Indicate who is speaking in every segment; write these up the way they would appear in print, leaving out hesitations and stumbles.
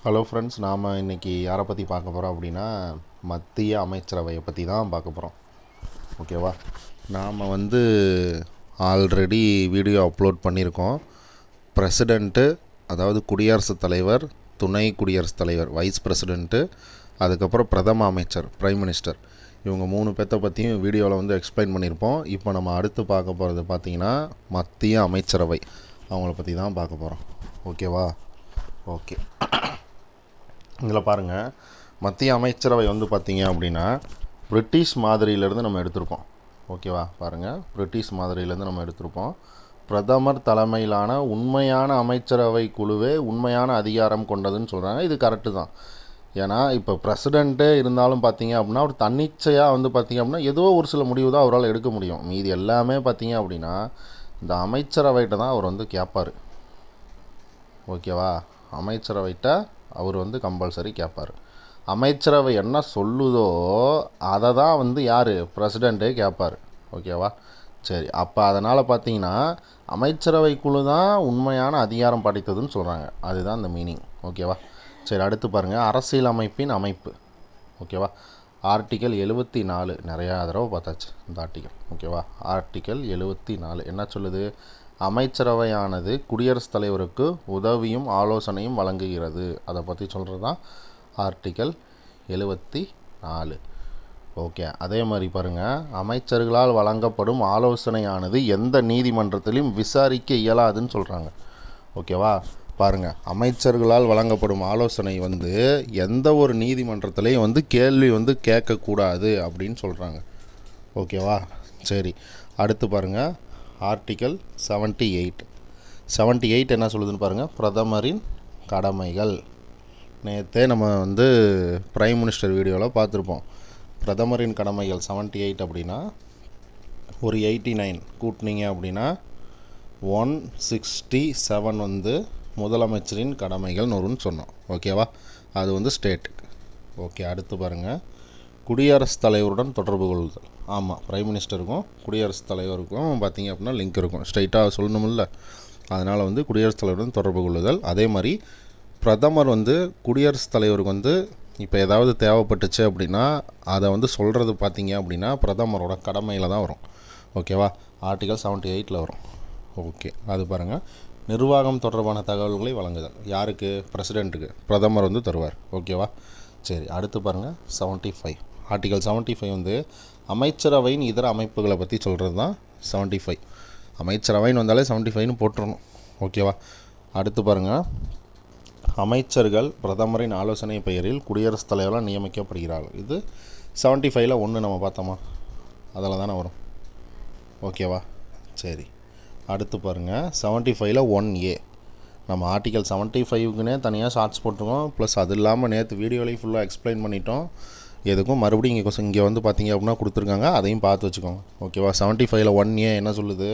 Speaker 1: Hello friends, நாம் இன்றைக்கி யாரை பற்றி பார்க்க போகிறோம் அப்படின்னா மத்திய அமைச்சரவையை பற்றி தான் பார்க்க போகிறோம். ஓகேவா? நாம் ஆல்ரெடி வீடியோ அப்லோட் பண்ணியிருக்கோம். பிரசிடெண்ட்டு, அதாவது குடியரசுத் தலைவர், துணை குடியரசுத் தலைவர் வைஸ் பிரசிடெண்ட்டு, அதுக்கப்புறம் பிரதம அமைச்சர் பிரைம் மினிஸ்டர், இவங்க 3 பேர்த்த பற்றியும் வீடியோவில் எக்ஸ்பிளைன் பண்ணியிருப்போம். இப்போ நம்ம அடுத்து பார்க்க போகிறது பார்த்திங்கன்னா மத்திய அமைச்சரவை, அவங்கள பற்றி தான் பார்க்க போகிறோம். ஓகேவா? ஓகே, இதில் பாருங்கள், மத்திய அமைச்சரவை பார்த்திங்க அப்படின்னா பிரிட்டிஷ் மாதிரியிலேருந்து நம்ம எடுத்திருப்போம். ஓகேவா? பாருங்கள், பிரிட்டிஷ் மாதிரியிலேருந்து நம்ம எடுத்திருப்போம். பிரதமர் தலைமையிலான உண்மையான அமைச்சரவை குழுவே உண்மையான அதிகாரம் கொண்டதுன்னு சொல்கிறாங்க. இது கரெக்டு தான். ஏன்னா இப்போ பிரசிடெண்ட்டே இருந்தாலும் பார்த்திங்க அப்படின்னா அவர் தன்னிச்சையாக பார்த்திங்க அப்படின்னா ஏதோ ஒரு சில முடிவு தான் அவரால் எடுக்க முடியும். மீதி எல்லாமே பார்த்திங்க அப்படின்னா இந்த அமைச்சரவைகிட்ட தான் அவர் கேட்பார். ஓகேவா? அமைச்சரவைகிட்ட அவர் கம்பல்சரி கேட்பார். அமைச்சரவை என்ன சொல்லுதோ அதை தான் யார், பிரசிடெண்ட்டே கேட்பார். ஓகேவா? சரி, அப்போ அதனால் பார்த்தீங்கன்னா அமைச்சரவை குழு தான் உண்மையான அதிகாரம் படைத்ததுன்னு சொல்கிறாங்க. அதுதான் இந்த மீனிங். ஓகேவா? சரி, அடுத்து பாருங்கள், அரசியல் அமைப்பின் அமைப்பு. ஓகேவா? ஆர்டிக்கல் 74 நிறையா தடவை பார்த்தாச்சு இந்த ஆர்டிக்கல். ஓகேவா? ஆர்டிக்கல் 74 என்ன சொல்லுது? அமைச்சரவையானது குடியரசுத் தலைவருக்கு உதவியும் ஆலோசனையும் வழங்குகிறது. அதை பற்றி சொல்கிறது தான் ஆர்டிக்கல் 74. ஓகே, அதே மாதிரி பாருங்கள், அமைச்சர்களால் வழங்கப்படும் ஆலோசனையானது எந்த நீதிமன்றத்திலையும் விசாரிக்க இயலாதுன்னு சொல்கிறாங்க. ஓகேவா? பாருங்கள், அமைச்சர்களால் வழங்கப்படும் ஆலோசனை எந்த ஒரு நீதிமன்றத்திலையும் கேள்வி கேட்கக்கூடாது அப்படின்னு சொல்கிறாங்க. ஓகேவா? சரி, அடுத்து பாருங்கள், ஆர்டிக்கல் 78 என்ன சொல்லுதுன்னு பாருங்கள். பிரதமரின் கடமைகள். நேற்றே நம்ம பிரைம் மினிஸ்டர் வீடியோவில் பார்த்துருப்போம். பிரதமரின் கடமைகள் 78 அப்படின்னா ஒரு 89 கூட்டினீங்க அப்படின்னா 167 முதலமைச்சரின் கடமைகள்னு வரும்னு சொன்னோம். ஓகேவா? அது ஸ்டேட்டுக்கு. ஓகே, அடுத்து பாருங்கள், குடியரசுத் தலைவருடன் தொடர்பு கொள்ளுதல். ஆமாம், பிரைம் மினிஸ்டருக்கும் குடியரசுத் தலைவருக்கும் பார்த்திங்க அப்படின்னா லிங்க் இருக்கும். ஸ்ட்ரைட்டாக சொல்லணுமில்ல, அதனால் குடியரசுத் தலைவருடன் தொடர்பு கொள்ளுதல். அதே மாதிரி பிரதமர் குடியரசுத் தலைவருக்கு இப்போ ஏதாவது தேவைப்பட்டுச்சு அப்படின்னா அதை சொல்கிறது பார்த்திங்க அப்படின்னா பிரதமரோட கடமையில் தான் வரும். ஓகேவா? ஆர்டிகல் 78 வரும். ஓகே, அது பாருங்கள், நிர்வாகம் தொடர்பான தகவல்களை வழங்குதல். யாருக்கு? பிரசிடெண்ட்டுக்கு. பிரதமர் தருவார். ஓகேவா? சரி, அடுத்து பாருங்கள், 75 ஆர்டிகல் 75 அமைச்சரவையின் இதர அமைப்புகளை பற்றி சொல்கிறது தான் 75. அமைச்சரவைன்னு வந்தாலே 75ன்னு போட்டுடணும். ஓகேவா? அடுத்து பாருங்கள், அமைச்சர்கள் பிரதமரின் ஆலோசனை பெயரில் குடியரசுத் தலைவரால் நியமிக்கப்படுகிறார்கள். இது 75ல் 1 நம்ம பார்த்தோமா, அதில் தானே வரும். ஓகேவா? சரி, அடுத்து பாருங்கள், 75ல் 1A நம்ம ஆர்டிகல் 75க்குனே தனியாக ஷார்ட்ஸ் போட்டிருக்கோம். ப்ளஸ் அது இல்லாமல் நேற்று வீடியோலையும் ஃபுல்லாக எக்ஸ்பிளைன் பண்ணிட்டோம். எதுக்கும் மறுபடியும் இங்கே பார்த்திங்க அப்படின்னா கொடுத்துருக்காங்க, அதையும் பார்த்து வச்சுக்கோங்க. ஓகேவா? 75ல் 1A என்ன சொல்லுது?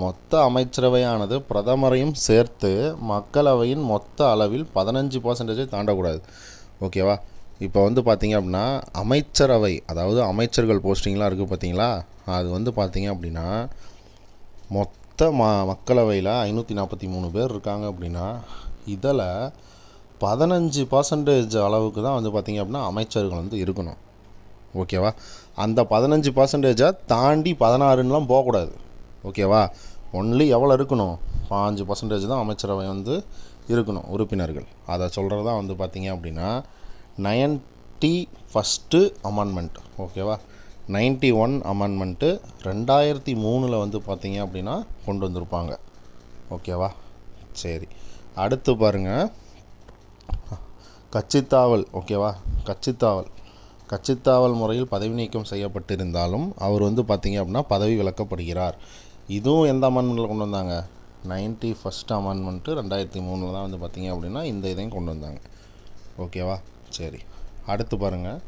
Speaker 1: மொத்த அமைச்சரவையானது பிரதமரையும் சேர்த்து மக்களவையின் மொத்த அளவில் 15% தாண்டக்கூடாது. ஓகேவா? இப்போ பார்த்திங்க அப்படின்னா அமைச்சரவை, அதாவது அமைச்சர்கள் போஸ்டிங்லாம் இருக்குது பார்த்தீங்களா, அது பார்த்திங்க அப்படின்னா மொத்த மக்களவையில் 543 பேர் இருக்காங்க அப்படின்னா இதில் 15% அளவுக்கு தான் பார்த்திங்க அப்படின்னா அமைச்சர்கள் இருக்கணும். ஓகேவா? அந்த 15% தாண்டி 16ன்னுலாம் போகக்கூடாது. ஓகேவா? ஒன்லி எவ்வளோ இருக்கணும்? 5% தான் அமைச்சரவை இருக்கணும் உறுப்பினர்கள். அதை சொல்கிறது தான் பார்த்திங்க அப்படின்னா 91st அமெண்ட்மெண்ட். ஓகேவா? 91 அமெண்ட்மெண்ட்டு 2003 பார்த்திங்க அப்படின்னா கொண்டு வந்திருப்பாங்க. ஓகேவா? சரி, அடுத்து பாருங்கள், கட்சித்தாவல். ஓகேவா? கட்சித்தாவல் முறையில் பதவி நீக்கம் செய்யப்பட்டிருந்தாலும் அவர் பார்த்திங்க அப்படின்னா பதவி விலக்கப்படுகிறார். இதுவும் எந்த அமெண்ட்மெண்ட்டில் கொண்டு வந்தாங்க? 91st அமெண்ட்மெண்ட்டு 2003 தான் பார்த்திங்க அப்படின்னா இந்த இதையும் கொண்டு வந்தாங்க. ஓகேவா? சரி, அடுத்து பாருங்கள்,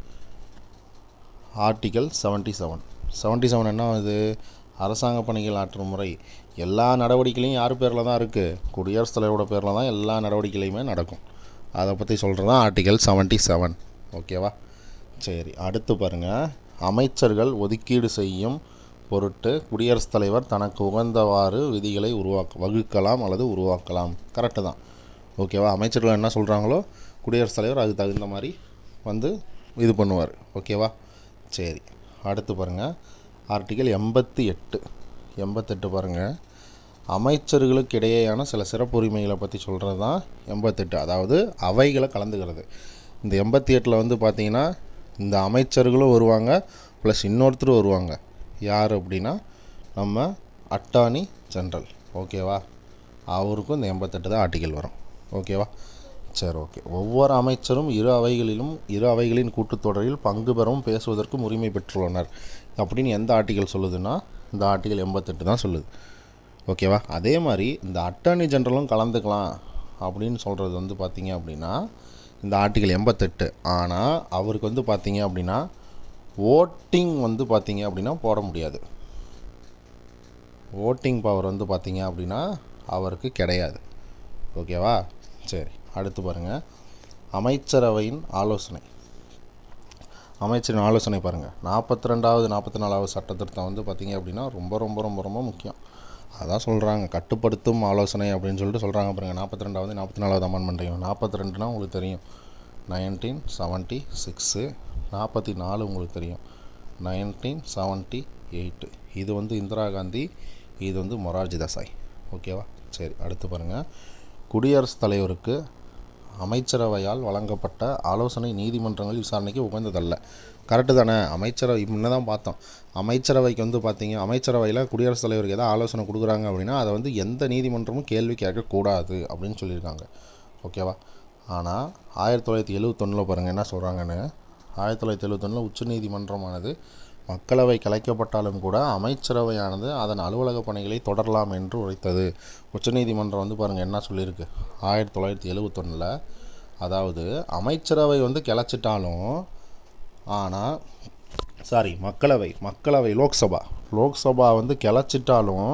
Speaker 1: ஆர்டிக்கல் 77 என்ன ஆகுது? அரசாங்க பணிகள் ஆற்றும் முறை. எல்லா நடவடிக்கைகளையும் யார் பேரில் தான் இருக்குது? குடியரசுத் தலைவரோட பேரில் தான் எல்லா நடவடிக்கைகளையுமே நடக்கும். அதை பற்றி சொல்கிறது தான் ஆர்டிக்கல் 77. ஓகேவா? சரி, அடுத்து பாருங்கள், அமைச்சர்கள் ஒதுக்கீடு செய்யும் பொருட்டு குடியரசுத் தலைவர் தனக்கு உகந்தவாறு விதிகளை வகுக்கலாம் அல்லது உருவாக்கலாம். கரெக்டு தான். ஓகேவா. அமைச்சர்கள் என்ன சொல்கிறாங்களோ குடியரசுத் தலைவர் அதுக்கு தகுந்த மாதிரி வந்து இது பண்ணுவார். ஓகேவா. சரி, அடுத்து பாருங்கள் ஆர்டிகல் 88 பாருங்கள். அமைச்சர்களுக்கு இடையேயான சில சிறப்புரிமைகளை பற்றி சொல்கிறது தான் 88. அதாவது அவைகளை கலந்துக்கிறது. இந்த 88 வந்து பார்த்திங்கன்னா இந்த அமைச்சர்களும் வருவாங்க, ப்ளஸ் இன்னொருத்தரும் வருவாங்க. யார் அப்படின்னா நம்ம அட்டார்னி ஜென்ரல். ஓகேவா. அவருக்கும் இந்த 88 தான் ஆர்டிகல் வரும். ஓகேவா. சரி, ஓகே. ஒவ்வொரு அமைச்சரும் இரு அவைகளின் கூட்டுத்தொடரில் பங்கு பெறவும் பேசுவதற்கும் உரிமை பெற்றுள்ளனர் அப்படின்னு எந்த ஆர்டிகல் சொல்லுதுன்னா இந்த ஆர்டிகல் 88 தான் சொல்லுது. ஓகேவா. அதே மாதிரி இந்த அட்டார்னி ஜென்ரலும் கலந்துக்கலாம் அப்படின்னு சொல்கிறது வந்து பார்த்திங்க அப்படின்னா இந்த ஆர்டிகல் 88. ஆனால் அவருக்கு வந்து பார்த்திங்க அப்படின்னா ஓட்டிங் வந்து பார்த்திங்க அப்படின்னா போட முடியாது. ஓட்டிங் பவர் வந்து பார்த்திங்க அப்படின்னா அவருக்கு கிடையாது. ஓகேவா. சரி, அடுத்து பாருங்கள் அமைச்சரவையின் ஆலோசனை. அமைச்சரின் ஆலோசனை பாருங்கள். 42வது 44வது சட்ட திருத்தம் வந்து பார்த்திங்க அப்படின்னா ரொம்ப ரொம்ப ரொம்ப ரொம்ப முக்கியம். அதான் சொல்கிறாங்க கட்டுப்படுத்தும் ஆலோசனை அப்படின்னு சொல்லிட்டு சொல்கிறாங்க பாருங்கள். 42வது 44வது அமெண்ட்மெண்ட்டையும். 42னா உங்களுக்கு தெரியும் 1976, 44 உங்களுக்கு தெரியும் 1978. இது வந்து இந்திரா காந்தி, இது வந்து மொரார்ஜி தேசாய். ஓகேவா. சரி, அடுத்து பாருங்கள் குடியரசுத் தலைவருக்கு அமைச்சரவையால் வழங்கப்பட்ட ஆலோசனை நீதிமன்றங்கள் விசாரணைக்கு உகந்ததல்ல. கரெக்டு தானே. அமைச்சரவை முன்ன தான் பார்த்தோம். அமைச்சரவைக்கு வந்து பார்த்திங்க அமைச்சரவையில் குடியரசுத் தலைவருக்கு எதாவது ஆலோசனை கொடுக்குறாங்க அப்படின்னா அதை வந்து எந்த நீதிமன்றமும் கேள்வி கேட்கக்கூடாது அப்படின்னு சொல்லியிருக்காங்க. ஓகேவா. ஆனால் 1971 பாருங்கள் என்ன சொல்கிறாங்கன்னு. 1971 உச்சநீதிமன்றமானது மக்களவை கலைக்கப்பட்டாலும் கூட அமைச்சரவையானது அதன் அலுவலக பணிகளை தொடரலாம் என்று உரைத்தது. உச்சநீதிமன்றம் வந்து பாருங்கள் என்ன சொல்லியிருக்கு 1971. அதாவது அமைச்சரவை வந்து கிளச்சிட்டாலும் ஆனால் மக்களவை லோக்சபா வந்து கிளச்சிட்டாலும்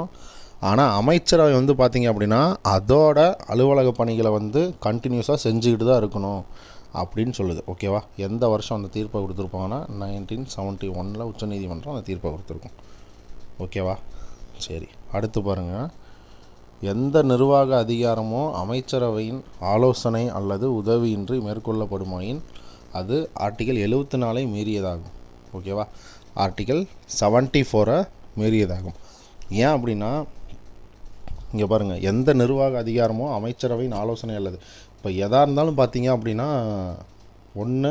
Speaker 1: ஆனால் அமைச்சரவை வந்து பார்த்திங்க அப்படின்னா அதோட அலுவலக பணிகளை வந்து கண்டினியூஸாக செஞ்சுக்கிட்டு தான் இருக்கணும் அப்படின்னு சொல்லுது. ஓகேவா. எந்த வருஷம் அந்த தீர்ப்பை கொடுத்துருப்பாங்கன்னா 1971 உச்சநீதிமன்றம் அந்த தீர்ப்பை கொடுத்துருக்கோம். ஓகேவா. சரி, அடுத்து பாருங்கள் எந்த நிர்வாக அதிகாரமோ அமைச்சரவையின் ஆலோசனை அல்லது உதவியின்றி மேற்கொள்ளப்படுமாயின் அது ஆர்டிகல் 74 மீறியதாகும். ஓகேவா. ஆர்டிகல் 74 மீறியதாகும். ஏன் அப்படின்னா இங்கே பாருங்கள் எந்த நிர்வாக அதிகாரமோ அமைச்சரவையின் ஆலோசனை அல்லது இப்போ எதாக இருந்தாலும் பார்த்தீங்க அப்படின்னா ஒன்று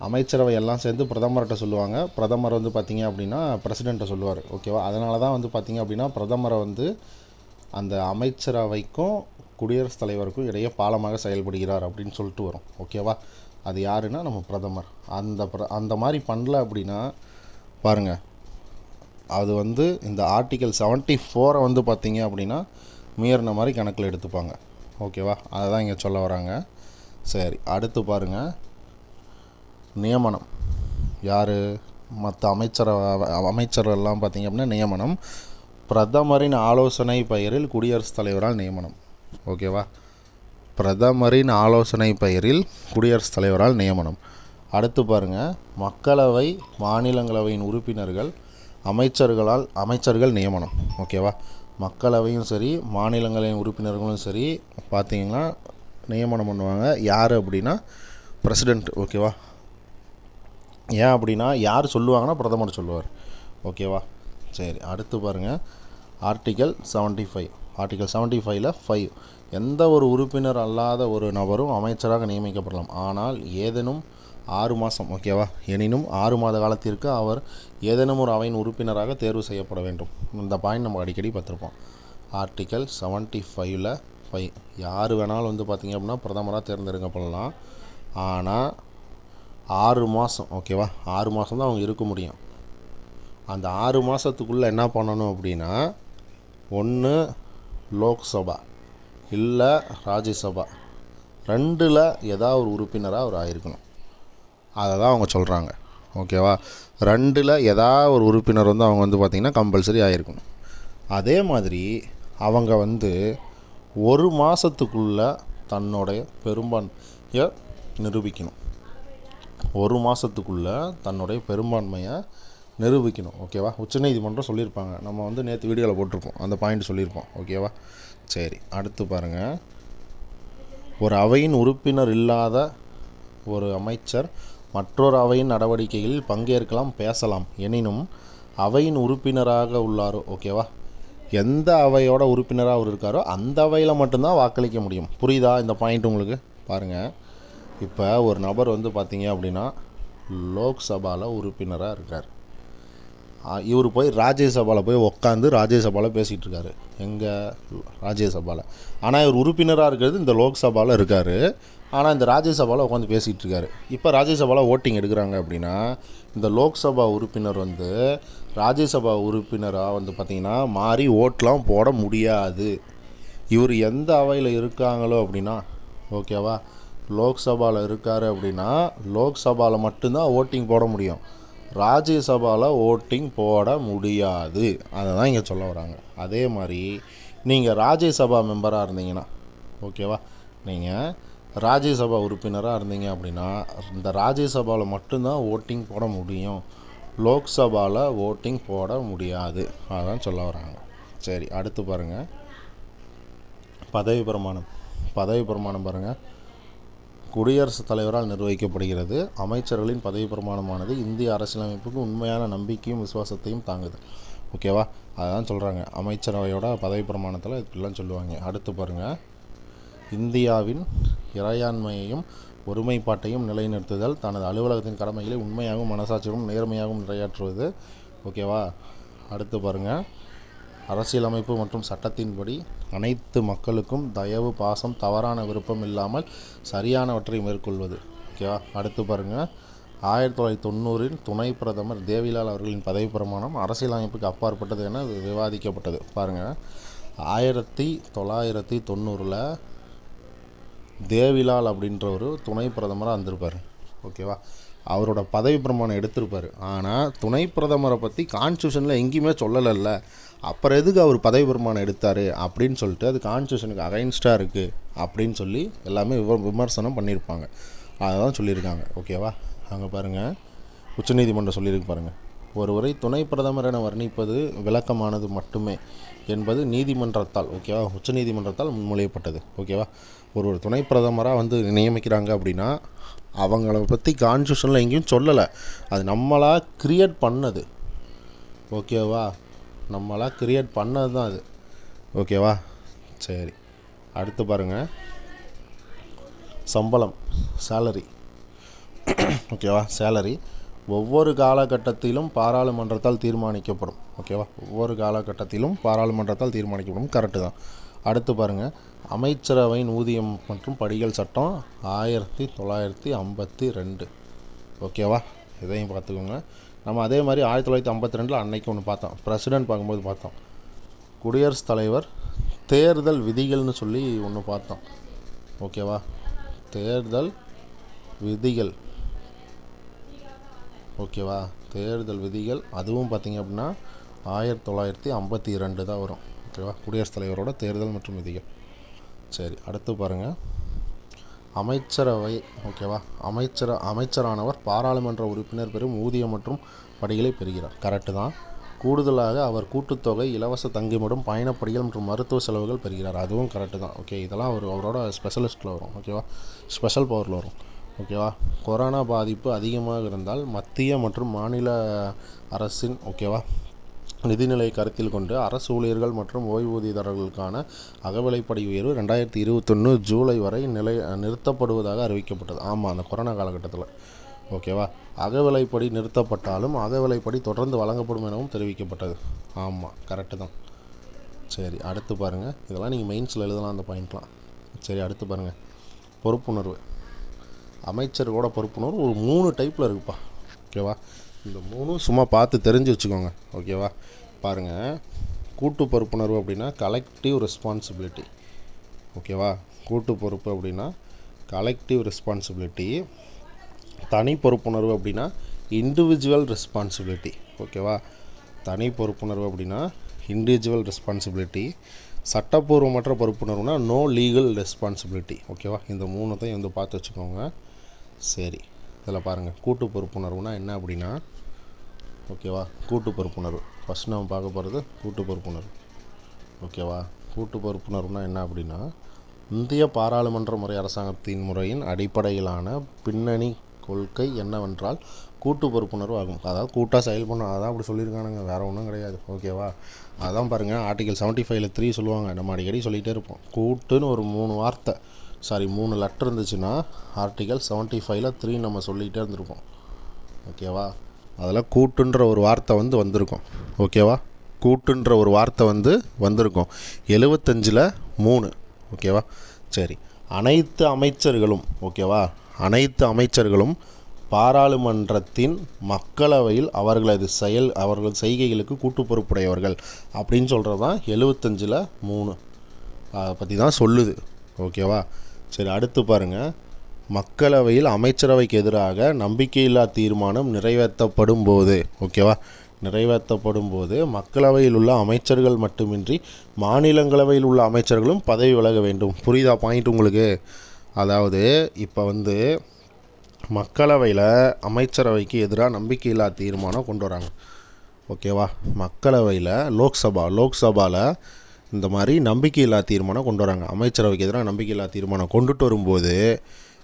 Speaker 1: அமைச்சரவை எல்லாம் சேர்ந்து பிரதமர்கிட்ட சொல்லுவாங்க. பிரதமர் வந்து பார்த்திங்க அப்படின்னா பிரசிடெண்ட்டை சொல்லுவார். ஓகேவா. அதனால தான் வந்து பார்த்திங்க அப்படின்னா பிரதமரை வந்து அந்த அமைச்சரவைக்கும் குடியரசுத் தலைவருக்கும் இடையே பாலமாக செயல்படுகிறார் அப்படின்னு சொல்லிட்டு வரும். ஓகேவா. அது யாருன்னா நம்ம பிரதமர். அந்த மாதிரி பண்ணல அப்படின்னா பாருங்கள் அது வந்து இந்த ஆர்டிகல் 74 வந்து பார்த்திங்க அப்படின்னா மீறின மாதிரி கணக்கில் எடுத்துப்பாங்க. ஓகேவா. அதை தான் இங்கே சொல்ல வராங்க. சரி, அடுத்து பாருங்கள் நியமனம். யார் மற்ற அமைச்சரெல்லாம் பார்த்திங்க அப்படின்னா நியமனம் பிரதமரின் ஆலோசனை பெயரில் குடியரசுத் தலைவரால் நியமனம். ஓகேவா. பிரதமரின் ஆலோசனை பெயரில் குடியரசுத் தலைவரால் நியமனம். அடுத்து பாருங்கள் மக்களவை மாநிலங்களவையின் உறுப்பினர்கள் அமைச்சர்கள் நியமனம். ஓகேவா. மக்களவையும் சரி மாநிலங்களவையின் உறுப்பினர்களும் சரி பார்த்திங்கன்னா நியமனம் பண்ணுவாங்க. யார் அப்படின்னா பிரசிடெண்ட். ஓகேவா. ஏன் அப்படின்னா யார் சொல்லுவாங்கன்னா பிரதமர் சொல்லுவார். ஓகேவா. சரி, அடுத்து பாருங்கள் ஆர்டிகல் 75 5 எந்த ஒரு உறுப்பினர் அல்லாத ஒரு நபரும் அமைச்சராக நியமிக்கப்படலாம். ஆனால் ஏதேனும் 6 மாதம். ஓகேவா. எனினும் 6 மாத காலத்திற்கு அவர் ஏதேனும் ஒரு அவையின் உறுப்பினராக தேர்வு செய்யப்பட வேண்டும். இந்த பாயிண்ட் நம்ம அடிக்கடி பார்த்துருப்போம். ஆர்டிகல் 75 5 யார் வேணாலும் வந்து பார்த்திங்க அப்படின்னா பிரதமராக தேர்ந்தெடுக்கப்படலாம். ஆனால் 6 மாதம். ஓகேவா. 6 மாதம் தான் அவங்க இருக்க முடியும். அந்த 6 மாதத்துக்குள்ளே என்ன பண்ணணும் அப்படின்னா ஒன்று லோக்சபா இல்லை ராஜ்யசபா 2ல் ஏதாவது ஒரு உறுப்பினராக அவர் ஆகிருக்கணும். அதை தான் அவங்க சொல்கிறாங்க. ஓகேவா. 2ல் ஏதாவது ஒரு உறுப்பினர் வந்து அவங்க வந்து பார்த்திங்கன்னா கம்பல்சரி ஆகிருக்கணும். அதே மாதிரி அவங்க வந்து 1 மாதத்துக்குள்ளே தன்னுடைய பெரும்பான்மையை நிரூபிக்கணும். 1 மாதத்துக்குள்ளே தன்னுடைய பெரும்பான்மையை நிரூபிக்கணும். ஓகேவா. உச்சநீதிமன்றம் சொல்லியிருப்பாங்க. நம்ம வந்து நேற்று வீடியோவில் போட்டிருப்போம் அந்த பாயிண்ட் சொல்லியிருப்போம். ஓகேவா. சரி, அடுத்து பாருங்கள் ஒரு அவையின் உறுப்பினர் இல்லாத ஒரு அமைச்சர் மற்றொரு அவையின் நடவடிக்கைகளில் பங்கேற்கலாம், பேசலாம். எனினும் அவையின் உறுப்பினராக உள்ளாரோ, ஓகேவா, எந்த அவையோட உறுப்பினராக அவர் இருக்காரோ அந்த அவையில் மட்டும்தான் வாக்களிக்க முடியும். புரியுதா இந்த பாயிண்ட் உங்களுக்கு? பாருங்கள், இப்போ ஒரு நபர் வந்து பார்த்தீங்க அப்படின்னா லோக்சபாவில் உறுப்பினராக இருக்கார். இவர் போய் ராஜ்யசபாவில் போய் உட்காந்து ராஜ்யசபாவில் பேசிகிட்டு இருக்காரு. எங்கே? ராஜ்யசபாவில். ஆனால் இவர் உறுப்பினராக இருக்கிறது இந்த லோக்சபாவில் இருக்கார். ஆனால் இந்த ராஜ்யசபாவில் உட்காந்து பேசிகிட்டு இருக்காரு. இப்போ ராஜ்யசபாவில் ஓட்டிங் எடுக்கிறாங்க அப்படின்னா இந்த லோக்சபா உறுப்பினர் வந்து ராஜ்யசபா உறுப்பினராக வந்து பார்த்திங்கன்னா மாறி ஓட்டெலாம் போட முடியாது. இவர் எந்த அவையில் இருக்காங்களோ அப்படின்னா, ஓகேவா, லோக்சபாவில் இருக்கார் அப்படின்னா லோக்சபாவில் மட்டும்தான் ஓட்டிங் போட முடியும். ராஜ்யசபாவில் ஓட்டிங் போட முடியாது. அதை தான் இங்கே சொல்ல வராங்க. அதே மாதிரி நீங்கள் ராஜ்யசபா மெம்பராக இருந்தீங்கன்னா, ஓகேவா, நீங்கள் ராஜ்யசபா உறுப்பினராக இருந்தீங்க அப்படின்னா இந்த ராஜ்யசபாவில் மட்டும்தான் ஓட்டிங் போட முடியும். லோக்சபாவில் ஓட்டிங் போட முடியாது. அதான் சொல்ல வராங்க. சரி, அடுத்து பாருங்கள், பதவி பிரமாணம். பதவி பிரமாணம் பாருங்கள், குடியரசுத் தலைவரால் நிர்வகிக்கப்படுகிறது. அமைச்சர்களின் பதவி பிரமாணமானது இந்திய அரசியலமைப்புக்கு உண்மையான நம்பிக்கையும் விசுவாசத்தையும் தாங்குது. ஓகேவா, அதான் சொல்கிறாங்க. அமைச்சரவையோட பதவி பிரமாணத்தில் இப்படிலாம் சொல்லுவாங்க. அடுத்து பாருங்கள், இந்தியாவின் இறையாண்மையையும் ஒருமைப்பாட்டையும் நிலைநிறுத்துதல், தனது அலுவலகத்தின் கடமைகளை உண்மையாகவும் மனசாட்சியும் நேர்மையாகவும் நிறைவேற்றுவது. ஓகேவா, அடுத்து பாருங்கள், அரசியலமைப்பு மற்றும் சட்டத்தின்படி அனைத்து மக்களுக்கும் தயவு, பாசம், தவறான விருப்பம் இல்லாமல் சரியானவற்றை மேற்கொள்வது. ஓகேவா, அடுத்து பாருங்கள், 1990 துணை பிரதமர் தேவிலால் அவர்களின் பதவி பிரமாணம் அரசியலமைப்புக்கு அப்பாற்பட்டது என விவாதிக்கப்பட்டது. பாருங்கள், 1990 தேவிலால் அப்படின்ற ஒரு துணை பிரதமராக வந்திருப்பார். ஓகேவா, அவரோட பதவி பிரமாணம் எடுத்திருப்பார். ஆனால் துணை பிரதமரை பற்றி கான்ஸ்டியூஷனில் எங்கேயுமே சொல்லலைல்ல, அப்புறம் எதுக்கு அவர் பதவி பிரமாணம் எடுத்தார் அப்படின்னு சொல்லிட்டு அது கான்ஸ்டியூஷனுக்கு அகைன்ஸ்டாக இருக்குது அப்படின்னு சொல்லி எல்லாமே விமர்சனம் பண்ணியிருப்பாங்க. அதை தான் சொல்லியிருக்காங்க. ஓகேவா, அங்கே பாருங்கள், உச்சநீதிமன்றம் சொல்லியிருக்கு பாருங்கள், ஒருவரை துணை பிரதமர் என வர்ணிப்பது விளக்கமானது மட்டுமே என்பது நீதிமன்றத்தால், ஓகேவா, உச்சநீதிமன்றத்தால் முன்மொழியப்பட்டது. ஓகேவா, ஒரு துணை பிரதமராக வந்து நியமிக்கிறாங்க அப்படின்னா அவங்கள பற்றி கான்ஸ்டியூஷனில் எங்கேயும் சொல்லலை, அது நம்மளாக க்ரியேட் பண்ணது. ஓகேவா, நம்மளாக க்ரியேட் பண்ணது தான் அது. ஓகேவா, சரி, அடுத்து பாருங்கள், சம்பளம், சேலரி. ஓகேவா, சேலரி ஒவ்வொரு காலகட்டத்திலும் பாராளுமன்றத்தால் தீர்மானிக்கப்படும். ஓகேவா, ஒவ்வொரு காலகட்டத்திலும் பாராளுமன்றத்தால் தீர்மானிக்கப்படும். கரெக்டு தான். அடுத்து பாருங்கள், அமைச்சரவையின் ஊதியம் மற்றும் படிகள் சட்டம் 1952. ஓகேவா, இதையும் பார்த்துக்கோங்க. நம்ம அதே மாதிரி 1952 அன்னைக்கு ஒன்று பார்த்தோம், பிரசிடெண்ட் பார்க்கும்போது பார்த்தோம். குடியரசுத் தலைவர் தேர்தல் விதிகள்னு சொல்லி ஒன்று பார்த்தோம். ஓகேவா, தேர்தல் விதிகள். ஓகேவா, தேர்தல் விதிகள், அதுவும் பார்த்திங்க அப்படின்னா 1952 தான் வரும். ஓகேவா, குடியரசுத் தலைவரோட தேர்தல் மற்றும் விதிகள். சரி, அடுத்து பாருங்கள், அமைச்சரவை. ஓகேவா, அமைச்சரானவர் பாராளுமன்ற உறுப்பினர் பெறும் ஊதியம் மற்றும் படிகளை பெறுகிறார். கரெக்டு தான். கூடுதலாக அவர் கூட்டுத்தொகை, இலவச தங்குமிடம், பயணப்படிகள் மற்றும் மருத்துவ செலவுகள் பெறுகிறார். அதுவும் கரெக்டு தான். ஓகே, இதெல்லாம் அவரோட ஸ்பெஷலிஸ்ட்டில் வரும். ஓகேவா, ஸ்பெஷல் பவரில் வரும். ஓகேவா, கொரோனா பாதிப்பு அதிகமாக இருந்தால் மத்திய மற்றும் மாநில அரசின், ஓகேவா, நிதிநிலை கருத்தில் கொண்டு அரசு ஊழியர்கள் மற்றும் ஓய்வூதியதாரர்களுக்கான அகவிலைப்படி உயர்வு 2021 ஜூலை வரை நிறுத்தப்படுவதாக அறிவிக்கப்பட்டது. ஆமாம், அந்த கொரோனா காலகட்டத்தில். ஓகேவா, அகவிலைப்படி நிறுத்தப்பட்டாலும் அகவிலைப்படி தொடர்ந்து வழங்கப்படும் எனவும் தெரிவிக்கப்பட்டது. ஆமாம், கரெக்டு தான். சரி, அடுத்து பாருங்கள், இதெல்லாம் நீங்கள் மெயின்ஸில் எழுதலாம் அந்த பாயிண்ட்லாம். சரி, அடுத்து பாருங்கள், பொறுப்புணர்வு. அமைச்சரோட பொறுப்புணர்வு ஒரு 3 டைப்பில் இருக்குப்பா. ஓகேவா, இந்த 3 சும்மா பார்த்து தெரிஞ்சு வச்சுக்கோங்க. ஓகேவா, பாருங்கள், கூட்டு பொறுப்புணர்வு அப்படின்னா கலெக்டிவ் ரெஸ்பான்சிபிலிட்டி. ஓகேவா, கூட்டு பொறுப்பு அப்படின்னா கலெக்டிவ் ரெஸ்பான்சிபிலிட்டி. தனி பொறுப்புணர்வு அப்படின்னா இண்டிவிஜுவல் ரெஸ்பான்சிபிலிட்டி. ஓகேவா, தனி பொறுப்புணர்வு அப்படின்னா இண்டிவிஜுவல் ரெஸ்பான்சிபிலிட்டி. சட்டப்பூர்வமற்ற பொறுப்புணர்வுனா நோ லீகல் ரெஸ்பான்சிபிலிட்டி. ஓகேவா, இந்த 3த்தையும் வந்து பார்த்து வச்சுக்கோங்க. சரி, இதில் பாருங்கள், கூட்டு பொறுப்புணர்வுனா என்ன அப்படின்னா, ஓகேவா, கூட்டு பொறுப்புணர்வு ஃபஸ்ட் நம்ம பார்க்க போகிறது கூட்டு பொறுப்புணர்வு. ஓகேவா, கூட்டு பொறுப்புணர்வுனா என்ன அப்படின்னா, இந்திய பாராளுமன்ற முறை அரசாங்கத்தின் முறையின் அடிப்படையிலான பின்னணி கொள்கை என்னவென்றால் கூட்டு பொறுப்புணர்வு ஆகும். அதாவது கூட்டாக செயல்படணும், அதான் அப்படி சொல்லியிருக்கானுங்க, வேறு ஒன்றும் கிடையாது. ஓகேவா? அதான் பாருங்கள், ஆர்டிகல் 75ல் 3 சொல்லுவாங்க, நம்ம அடிக்கடி சொல்லிகிட்டே இருப்போம். கூட்டுன்னு ஒரு 3 லெட்டர் இருந்துச்சுன்னா ஆர்டிகல் 75ல் 3 நம்ம சொல்லிகிட்டே இருந்திருப்போம். ஓகேவா? அதில் கூட்டுன்ற ஒரு வார்த்தை வந்திருக்கும். ஓகேவா? கூட்டுன்ற ஒரு வார்த்தை வந்திருக்கும். 75ல் 3. ஓகேவா? சரி, அனைத்து அமைச்சர்களும் பாராளுமன்றத்தின் மக்களவையில் அவர்களது செய்கைகளுக்கு கூட்டு பொறுப்புடையவர்கள் அப்படின்னு சொல்கிறது தான் 75ல் 3 அதை பற்றி தான் சொல்லுது. ஓகேவா? சரி, அடுத்து பாருங்கள். மக்களவையில் அமைச்சரவைக்கு எதிராக நம்பிக்கையில்லா தீர்மானம் நிறைவேற்றப்படும் போது மக்களவையில் உள்ள அமைச்சர்கள் மட்டுமின்றி மாநிலங்களவையில் உள்ள அமைச்சர்களும் பதவி விலக வேண்டும். புரியுதா பாயிண்ட் உங்களுக்கு? அதாவது இப்போ மக்களவையில் அமைச்சரவைக்கு எதிராக நம்பிக்கையில்லா தீர்மானம் கொண்டு வராங்க. ஓகேவா? மக்களவையில் லோக்சபாவில் இந்த மாதிரி நம்பிக்கையில்லா தீர்மானம் கொண்டு வராங்க. அமைச்சரவைக்கு எதிராக நம்பிக்கையில்லா தீர்மானம் கொண்டுட்டு வரும்போது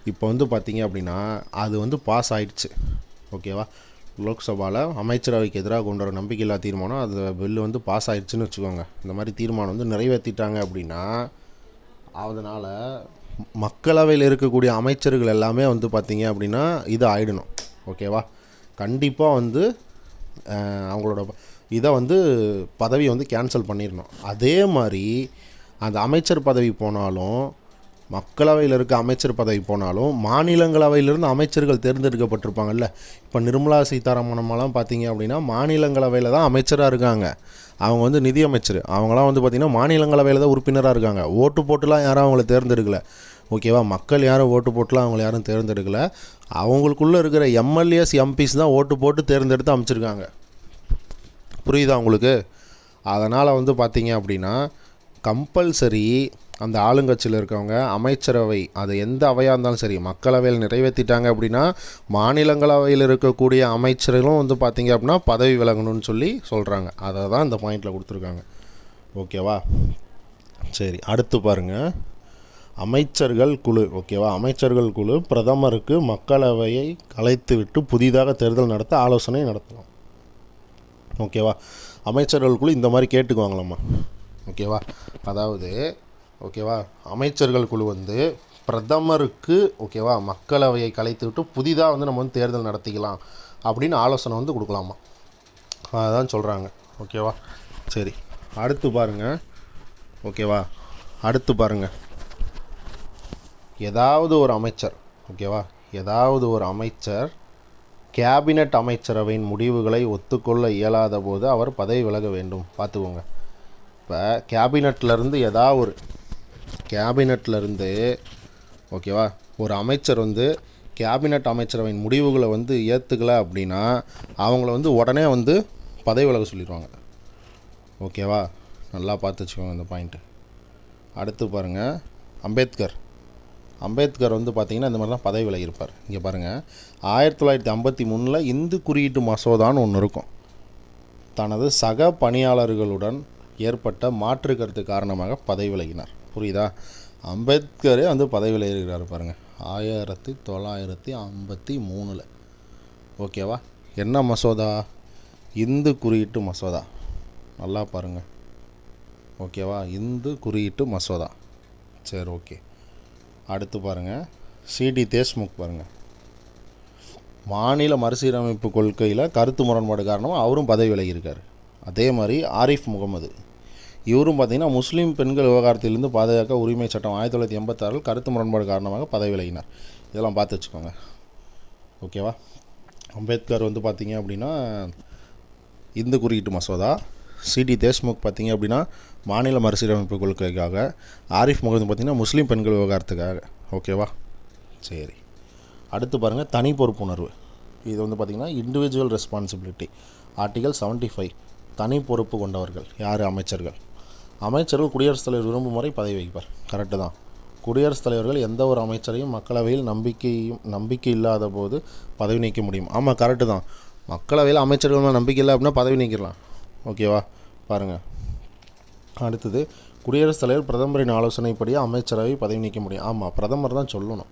Speaker 1: இப்போ பார்த்திங்க அப்படின்னா அது பாஸ் ஆயிடுச்சு. ஓகேவா? லோக்சபாவில் அமைச்சரவைக்கு எதிராக கொண்டு வர நம்பிக்கையில்லா தீர்மானம், அது பில்லு பாஸ் ஆயிடுச்சுன்னு வச்சுக்கோங்க. இந்த மாதிரி தீர்மானம் நிறைவேற்றிட்டாங்க அப்படின்னா அதனால் மக்களவையில் இருக்கக்கூடிய அமைச்சர்கள் எல்லாமே பார்த்திங்க அப்படின்னா இது ஆயிடணும். ஓகேவா? கண்டிப்பாக அவங்களோட இதை பதவியை கேன்சல் பண்ணிடணும். அதே மாதிரி அந்த அமைச்சர் பதவி போனாலும், மக்களவையில் இருக்க அமைச்சர் பதவி போனாலும், மாநிலங்களவையிலிருந்து அமைச்சர்கள் தேர்ந்தெடுக்கப்பட்டிருப்பாங்கல்ல. இப்போ நிர்மலா சீதாராமனெல்லாம் பார்த்தீங்க அப்படின்னா மாநிலங்களவையில் தான் அமைச்சராக இருக்காங்க. அவங்க நிதியமைச்சர், அவங்களாம் பார்த்திங்கன்னா மாநிலங்களவையில் தான் உறுப்பினராக இருக்காங்க. ஓட்டு போட்டுலாம் யாரும் அவங்கள தேர்ந்தெடுக்கலை. ஓகேவா? மக்கள் யாரும் ஓட்டு போட்டுலாம் அவங்கள யாரும் தேர்ந்தெடுக்கலை. அவங்களுக்குள்ளே இருக்கிற எம்எல்ஏஸ் எம்பிஸ் தான் ஓட்டு போட்டு தேர்ந்தெடுத்து அமைச்சிருக்காங்க. புரியுதா உங்களுக்கு? அதனால் பார்த்தீங்க அப்படின்னா கம்பல்சரி அந்த ஆளுங்கட்சியில் இருக்கவங்க அமைச்சரவை, அது எந்த அவையாக இருந்தாலும் சரி, மக்களவையில் நிறைவேற்றிட்டாங்க அப்படின்னா மாநிலங்களவையில் இருக்கக்கூடிய அமைச்சர்களும் பார்த்தீங்க அப்படின்னா பதவி விலகணும்னு சொல்கிறாங்க. அதை தான் இந்த பாயிண்டில் கொடுத்துருக்காங்க. ஓகேவா? சரி, அடுத்து பாருங்கள். அமைச்சர்கள் குழு. ஓகேவா? அமைச்சர்கள் குழு பிரதமருக்கு மக்களவையை கலைத்துவிட்டு புதிதாக தேர்தல் நடத்த ஆலோசனை நடத்தலாம். ஓகேவா? அமைச்சர்கள் குழு இந்த மாதிரி கேட்டுக்குவாங்களாம்மா. ஓகேவா? அதாவது ஓகேவா, அமைச்சர்கள் குழு பிரதமருக்கு ஓகேவா மக்களவையை கலைத்து விட்டு புதிதாக நம்ம தேர்தல் நடத்திக்கலாம் அப்படின்னு ஆலோசனை கொடுக்கலாமா. அதுதான் சொல்கிறாங்க. ஓகேவா? சரி, அடுத்து பாருங்கள். ஓகேவா? அடுத்து பாருங்கள். ஏதாவது ஒரு அமைச்சர் கேபினட் அமைச்சரவையின் முடிவுகளை ஒத்துக்கொள்ள இயலாத போது அவர் பதவி விலக வேண்டும். பார்த்துக்கோங்க. இப்போ கேபினட்லேருந்து ஓகேவா ஒரு அமைச்சர் கேபினட் அமைச்சரவையின் முடிவுகளை ஏற்றுக்கலை அப்படின்னா அவங்கள உடனே பதவி விலக சொல்லிடுவாங்க. ஓகேவா? நல்லா பார்த்து வச்சுக்கோங்க இந்த பாயிண்ட்டு. அடுத்து பாருங்கள். அம்பேத்கர் பார்த்திங்கன்னா இந்த மாதிரி தான் பதவி விலகியிருப்பார். இங்கே பாருங்கள், 1953 இந்து குறியீட்டு மசோதான்னு ஒன்று இருக்கும். தனது சக பணியாளர்களுடன் ஏற்பட்ட மாற்று கருத்து காரணமாக பதவி விலகினார். புரியுதா? அம்பேத்கரே பதவி விலகிறார் பாருங்கள், 1953. ஓகேவா? என்ன மசோதா? இந்து குறியீட்டு மசோதா. நல்லா பாருங்கள். ஓகேவா? இந்து குறியீட்டு மசோதா. சரி, ஓகே. அடுத்து பாருங்கள். சிடி தேஷ்முக் பாருங்கள், மாநில மறுசீரமைப்பு கொள்கையில் கருத்து முரண்பாடு காரணமாக அவரும் பதவி விலகியிருக்கார். அதே மாதிரி ஆரிஃப் முகமது, இவரும் பார்த்திங்கன்னா முஸ்லீம் பெண்கள் விவகாரத்திலிருந்து பாதுகாக்க உரிமை சட்டம் 1986 கருத்து முரண்பாடு காரணமாக பதவி விலகினார். இதெல்லாம் பார்த்து வச்சுக்கோங்க. ஓகேவா? அம்பேத்கர் பார்த்திங்க அப்படின்னா இந்து குறியீட்டு மசோதா, சிடி தேஷ்முக் பார்த்திங்க அப்படின்னா மாநில மறுசீரமைப்பு கொள்கைக்காக, ஆரிஃப் முகமது பார்த்திங்கன்னா முஸ்லீம் பெண்கள் விவகாரத்துக்காக. ஓகேவா? சரி, அடுத்து பாருங்கள். தனி பொறுப்புணர்வு. இது பார்த்திங்கன்னா இண்டிவிஜுவல் ரெஸ்பான்சிபிலிட்டி, ஆர்டிகல் 75. தனி பொறுப்பு கொண்டவர்கள் யார்? அமைச்சர்கள் குடியரசுத் தலைவர் விரும்பும் முறை பதவி வகிப்பார். கரெக்டு தான். குடியரசுத் தலைவர்கள் எந்த ஒரு அமைச்சரையும் மக்களவையில் நம்பிக்கை இல்லாத போது பதவி நீக்க முடியும். ஆமாம், கரெக்டு தான். மக்களவையில் அமைச்சர்கள் நம்பிக்கை இல்லை அப்படின்னா பதவி நீக்கிடலாம். ஓகேவா? பாருங்கள். அடுத்தது குடியரசுத் தலைவர் பிரதமரின் ஆலோசனைப்படி அமைச்சரவை பதவி நீக்க முடியும். ஆமாம், பிரதமர் தான் சொல்லணும்.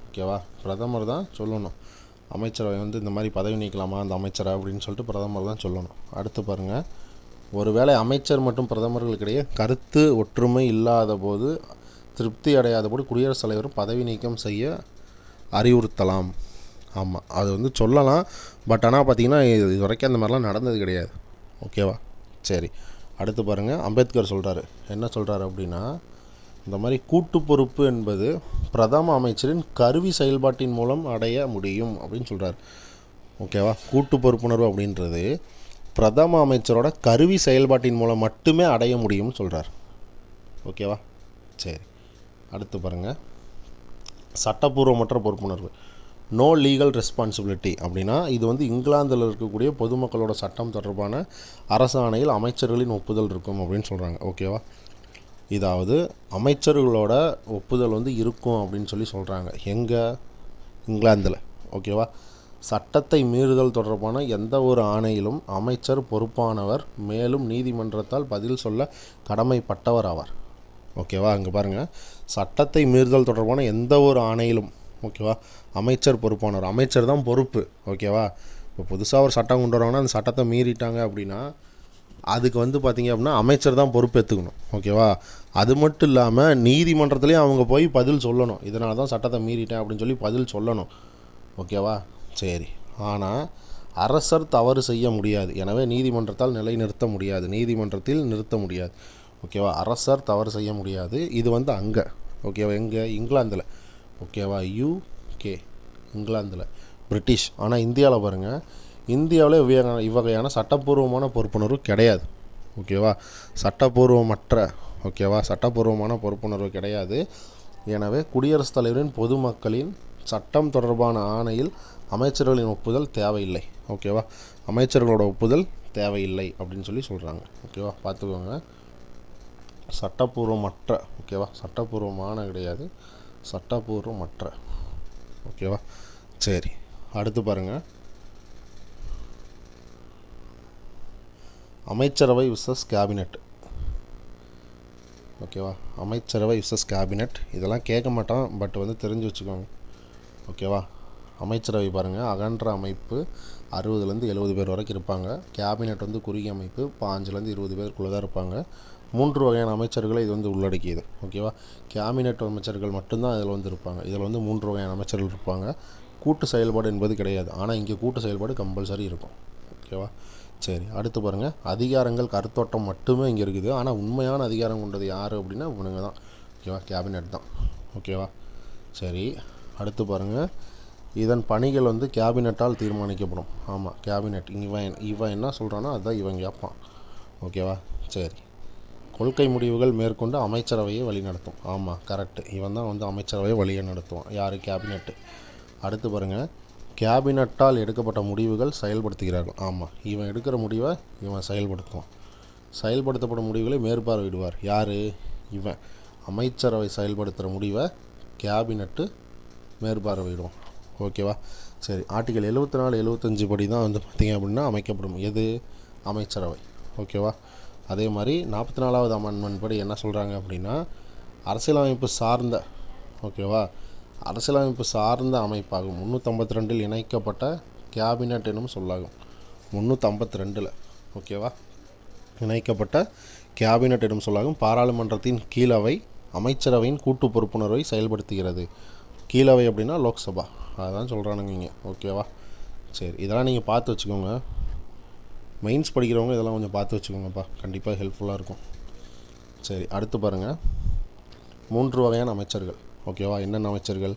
Speaker 1: ஓகேவா, பிரதமர் தான் சொல்லணும். அமைச்சரவை வந்து இந்த மாதிரி பதவி நீக்கலாமா அந்த அமைச்சரை அப்படின்னு சொல்லிட்டு பிரதமர் தான் சொல்லணும். அடுத்து பாருங்கள், ஒருவேளை அமைச்சர் மற்றும் பிரதமர்களுக்கிடையே கருத்து ஒற்றுமை இல்லாத போது, திருப்தி அடையாத போது குடியரசுத் தலைவர் பதவி நீக்கம் செய்ய அறிவுறுத்தலாம். ஆமாம், அது வந்து சொல்லலாம். பட் ஆனால் பார்த்திங்கன்னா இது வரைக்கும் அந்த மாதிரிலாம் நடந்தது கிடையாது. ஓகேவா, சரி. அடுத்து பாருங்கள், அம்பேத்கர் சொல்கிறாரு. என்ன சொல்கிறாரு அப்படின்னா, இந்த மாதிரி கூட்டு பொறுப்பு என்பது பிரதம அமைச்சரின் கருவி செயல்பாட்டின் மூலம் அடைய முடியும் அப்படின்னு சொல்கிறார். ஓகேவா, கூட்டு பொறுப்புணர்வு அப்படின்றது பிரதம அமைச்சரோட கருவி செயல்பாட்டின் மூலம் மட்டுமே அடைய முடியும்னு சொல்கிறார். ஓகேவா, சரி. அடுத்து பாருங்கள், சட்டப்பூர்வமற்ற பொறுப்புணர்வு, நோ லீகல் ரெஸ்பான்சிபிலிட்டி அப்படின்னா இது வந்து இங்கிலாந்தில் இருக்கக்கூடிய பொதுமக்களோட சட்டம் தொடர்பான அரசாணையில் அமைச்சர்களின் ஒப்புதல் இருக்கும் அப்படின்னு சொல்கிறாங்க. ஓகேவா, இதாவது அமைச்சர்களோட ஒப்புதல் வந்து இருக்கும் அப்படின்னு சொல்லி சொல்கிறாங்க. எங்கே? இங்கிலாந்தில். ஓகேவா, சட்டத்தை மீறுதல் தொடர்பான எந்த ஒரு ஆணையிலும் அமைச்சர் பொறுப்பானவர், மேலும் நீதிமன்றத்தால் பதில் சொல்ல கடமைப்பட்டவர் ஆவார். ஓகேவா, அங்கே பாருங்கள், சட்டத்தை மீறுதல் தொடர்பான எந்த ஒரு ஆணையிலும், ஓகேவா, அமைச்சர் பொறுப்பானவர், அமைச்சர் தான் பொறுப்பு. ஓகேவா, இப்போ புதுசாக ஒரு சட்டம் கொண்டு வராங்கன்னா அந்த சட்டத்தை மீறிட்டாங்க அப்படின்னா அதுக்கு வந்து பார்த்திங்க அப்படின்னா அமைச்சர் தான் பொறுப்பேற்றுக்கணும். ஓகேவா, அது மட்டும் இல்லாமல் நீதிமன்றத்துலேயும் அவங்க போய் பதில் சொல்லணும். இதனால தான் சட்டத்தை மீறிட்டேன் அப்படின்னு சொல்லி பதில் சொல்லணும். ஓகேவா, சரி. ஆனால் அரசர் தவறு செய்ய முடியாது, எனவே நீதிமன்றத்தால் நிலைநிறுத்த முடியாது, நீதிமன்றத்தில் நிறுத்த முடியாது. ஓகேவா, அரசர் தவறு செய்ய முடியாது. இது வந்து அங்கே. ஓகேவா, எங்கே? இங்கிலாந்தில். ஓகேவா, யூகே, இங்கிலாந்தில், பிரிட்டிஷ். ஆனால் இந்தியாவில் பாருங்கள், இந்தியாவில் இவ்வகையான சட்டப்பூர்வமான பொறுப்புணர்வு கிடையாது. ஓகேவா, சட்டப்பூர்வமான பொறுப்புணர்வு கிடையாது. எனவே குடியரசுத் தலைவரின் பொதுமக்களின் சட்டம் தொடர்பான ஆணையில் அமைச்சர்களின் ஒப்புதல் தேவையில்லை. ஓகேவா, அமைச்சர்களோட ஒப்புதல் தேவையில்லை அப்படின்னு சொல்லி சொல்கிறாங்க. ஓகேவா, பார்த்துக்கோங்க, சட்டப்பூர்வமற்ற. ஓகேவா, சட்டப்பூர்வமான கிடையாது, சட்டப்பூர்வமற்ற. ஓகேவா, சரி. அடுத்து பாருங்கள், அமைச்சரவை விசஸ் கேபினெட். ஓகேவா, அமைச்சரவை விசஸ் கேபினெட் இதெல்லாம் கேட்க மாட்டோம், பட் வந்து தெரிஞ்சு வச்சுக்கோங்க. ஓகேவா, அமைச்சரவை பாருங்கள், அகன்ற அமைப்பு 60லேருந்து 70 பேர் வரைக்கும் இருப்பாங்க. கேபினெட் வந்து குறுகிய அமைப்பு 5லேருந்து 20 பேருக்குள்ளே தான் இருப்பாங்க. 3 வகையான அமைச்சர்களை இது வந்து உள்ளடக்கியது. ஓகேவா, கேபினெட் அமைச்சர்கள் மட்டும்தான் இதில் வந்து இருப்பாங்க. இதில் வந்து 3 வகையான அமைச்சர்கள் இருப்பாங்க. கூட்டு செயல்பாடு என்பது கிடையாது, ஆனால் இங்கே கூட்டு செயல்பாடு கம்பல்சரி இருக்கும். ஓகேவா, சரி. அடுத்து பாருங்கள், அதிகாரங்கள் கருத்தோட்டம் மட்டுமே இங்கே இருக்குது, ஆனால் உண்மையான அதிகாரம் கொண்டது யார் அப்படின்னா இவனுங்க தான். ஓகேவா, கேபினெட் தான். ஓகேவா, சரி. அடுத்து பாருங்கள், இதன் பணிகள் வந்து கேபினெட்டால் தீர்மானிக்கப்படும். ஆமாம், கேபினெட் இவன் என்ன சொல்கிறானோ அதுதான் இவன் கேட்பான். ஓகேவா, சரி. கொள்கை முடிவுகள் மேற்கொண்டு அமைச்சரவையை வழிநடத்தும். ஆமாம், கரெக்டு, இவன் தான் வந்து அமைச்சரவையை வழியை நடத்துவான். யார்? கேபினெட்டு. அடுத்து பாருங்கள், கேபினட்டால் எடுக்கப்பட்ட முடிவுகள் செயல்படுத்துகிறார்கள். ஆமாம், இவன் எடுக்கிற முடிவை இவன் செயல்படுத்துவான். செயல்படுத்தப்படும் முடிவுகளை மேற்பார்வையிடுவார். யார்? இவன். அமைச்சரவை செயல்படுத்துகிற முடிவை கேபினட்டு மேற்பார்வையிடுவான். ஓகேவா, சரி. ஆர்டிகல் 74, 75 படி தான் வந்து பார்த்திங்க அப்படின்னா அமைக்கப்படும். எது? அமைச்சரவை. ஓகேவா, அதே மாதிரி 44வது அமெண்ட்மெண்ட் படி என்ன சொல்கிறாங்க அப்படின்னா, அரசியலமைப்பு சார்ந்த, ஓகேவா, அரசியலமைப்பு சார்ந்த அமைப்பாகும். 352 இணைக்கப்பட்ட கேபினட் எனும் சொல்லாகும். 352 ஓகேவா, இணைக்கப்பட்ட கேபினட் எனும் சொல்லாகும். பாராளுமன்றத்தின் கீழவை அமைச்சரவையின் கூட்டு பொறுப்புணர்வை செயல்படுத்துகிறது. கீழவை அப்படின்னா லோக்சபா, அதான் சொல்கிறானுங்க இங்கே. ஓகேவா, சரி. இதெல்லாம் நீங்கள் பார்த்து வச்சுக்கோங்க. மெயின்ஸ் படிக்கிறவங்க இதெல்லாம் கொஞ்சம் பார்த்து வச்சுக்கோங்கப்பா, கண்டிப்பாக ஹெல்ப்ஃபுல்லாக இருக்கும். சரி. அடுத்து பாருங்கள், 3 வகையான அமைச்சர்கள். ஓகேவா, என்னென்ன அமைச்சர்கள்?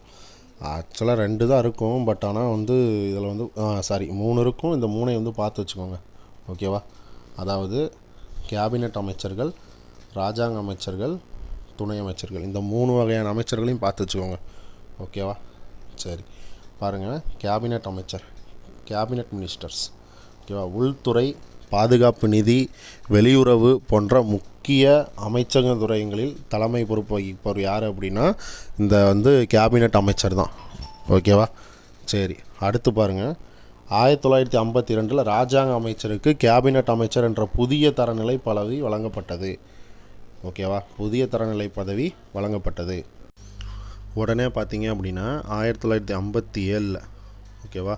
Speaker 1: ஆக்சுவலாக 2 தான் இருக்கும், பட் ஆனால் வந்து இதில் வந்து 3 இருக்கும். இந்த 3ஐ வந்து பார்த்து வச்சுக்கோங்க. ஓகேவா, அதாவது கேபினட் அமைச்சர்கள், ராஜாங்க அமைச்சர்கள், துணை அமைச்சர்கள், இந்த 3 வகையான அமைச்சர்களையும் பார்த்து வச்சுக்கோங்க. ஓகேவா, சரி. பாருங்கள், கேபினட் அமைச்சர், கேபினட் மினிஸ்டர்ஸ். ஓகேவா, உள்துறை, பாதுகாப்பு, நிதி, வெளியுறவு போன்ற முக்கிய அமைச்சக துறைகளில் தலைமை பொறுப்பு வகிப்பவர் யார் அப்படின்னா இந்த வந்து கேபினட் அமைச்சர் தான். ஓகேவா, சரி. அடுத்து பாருங்கள், 1952 ராஜாங்க அமைச்சருக்கு கேபினட் அமைச்சர் என்ற புதிய தரநிலை பதவி வழங்கப்பட்டது. ஓகேவா. புதிய தரநிலை பதவி வழங்கப்பட்டது. உடனே பார்த்தீங்க அப்படின்னா 1957 ஓகேவா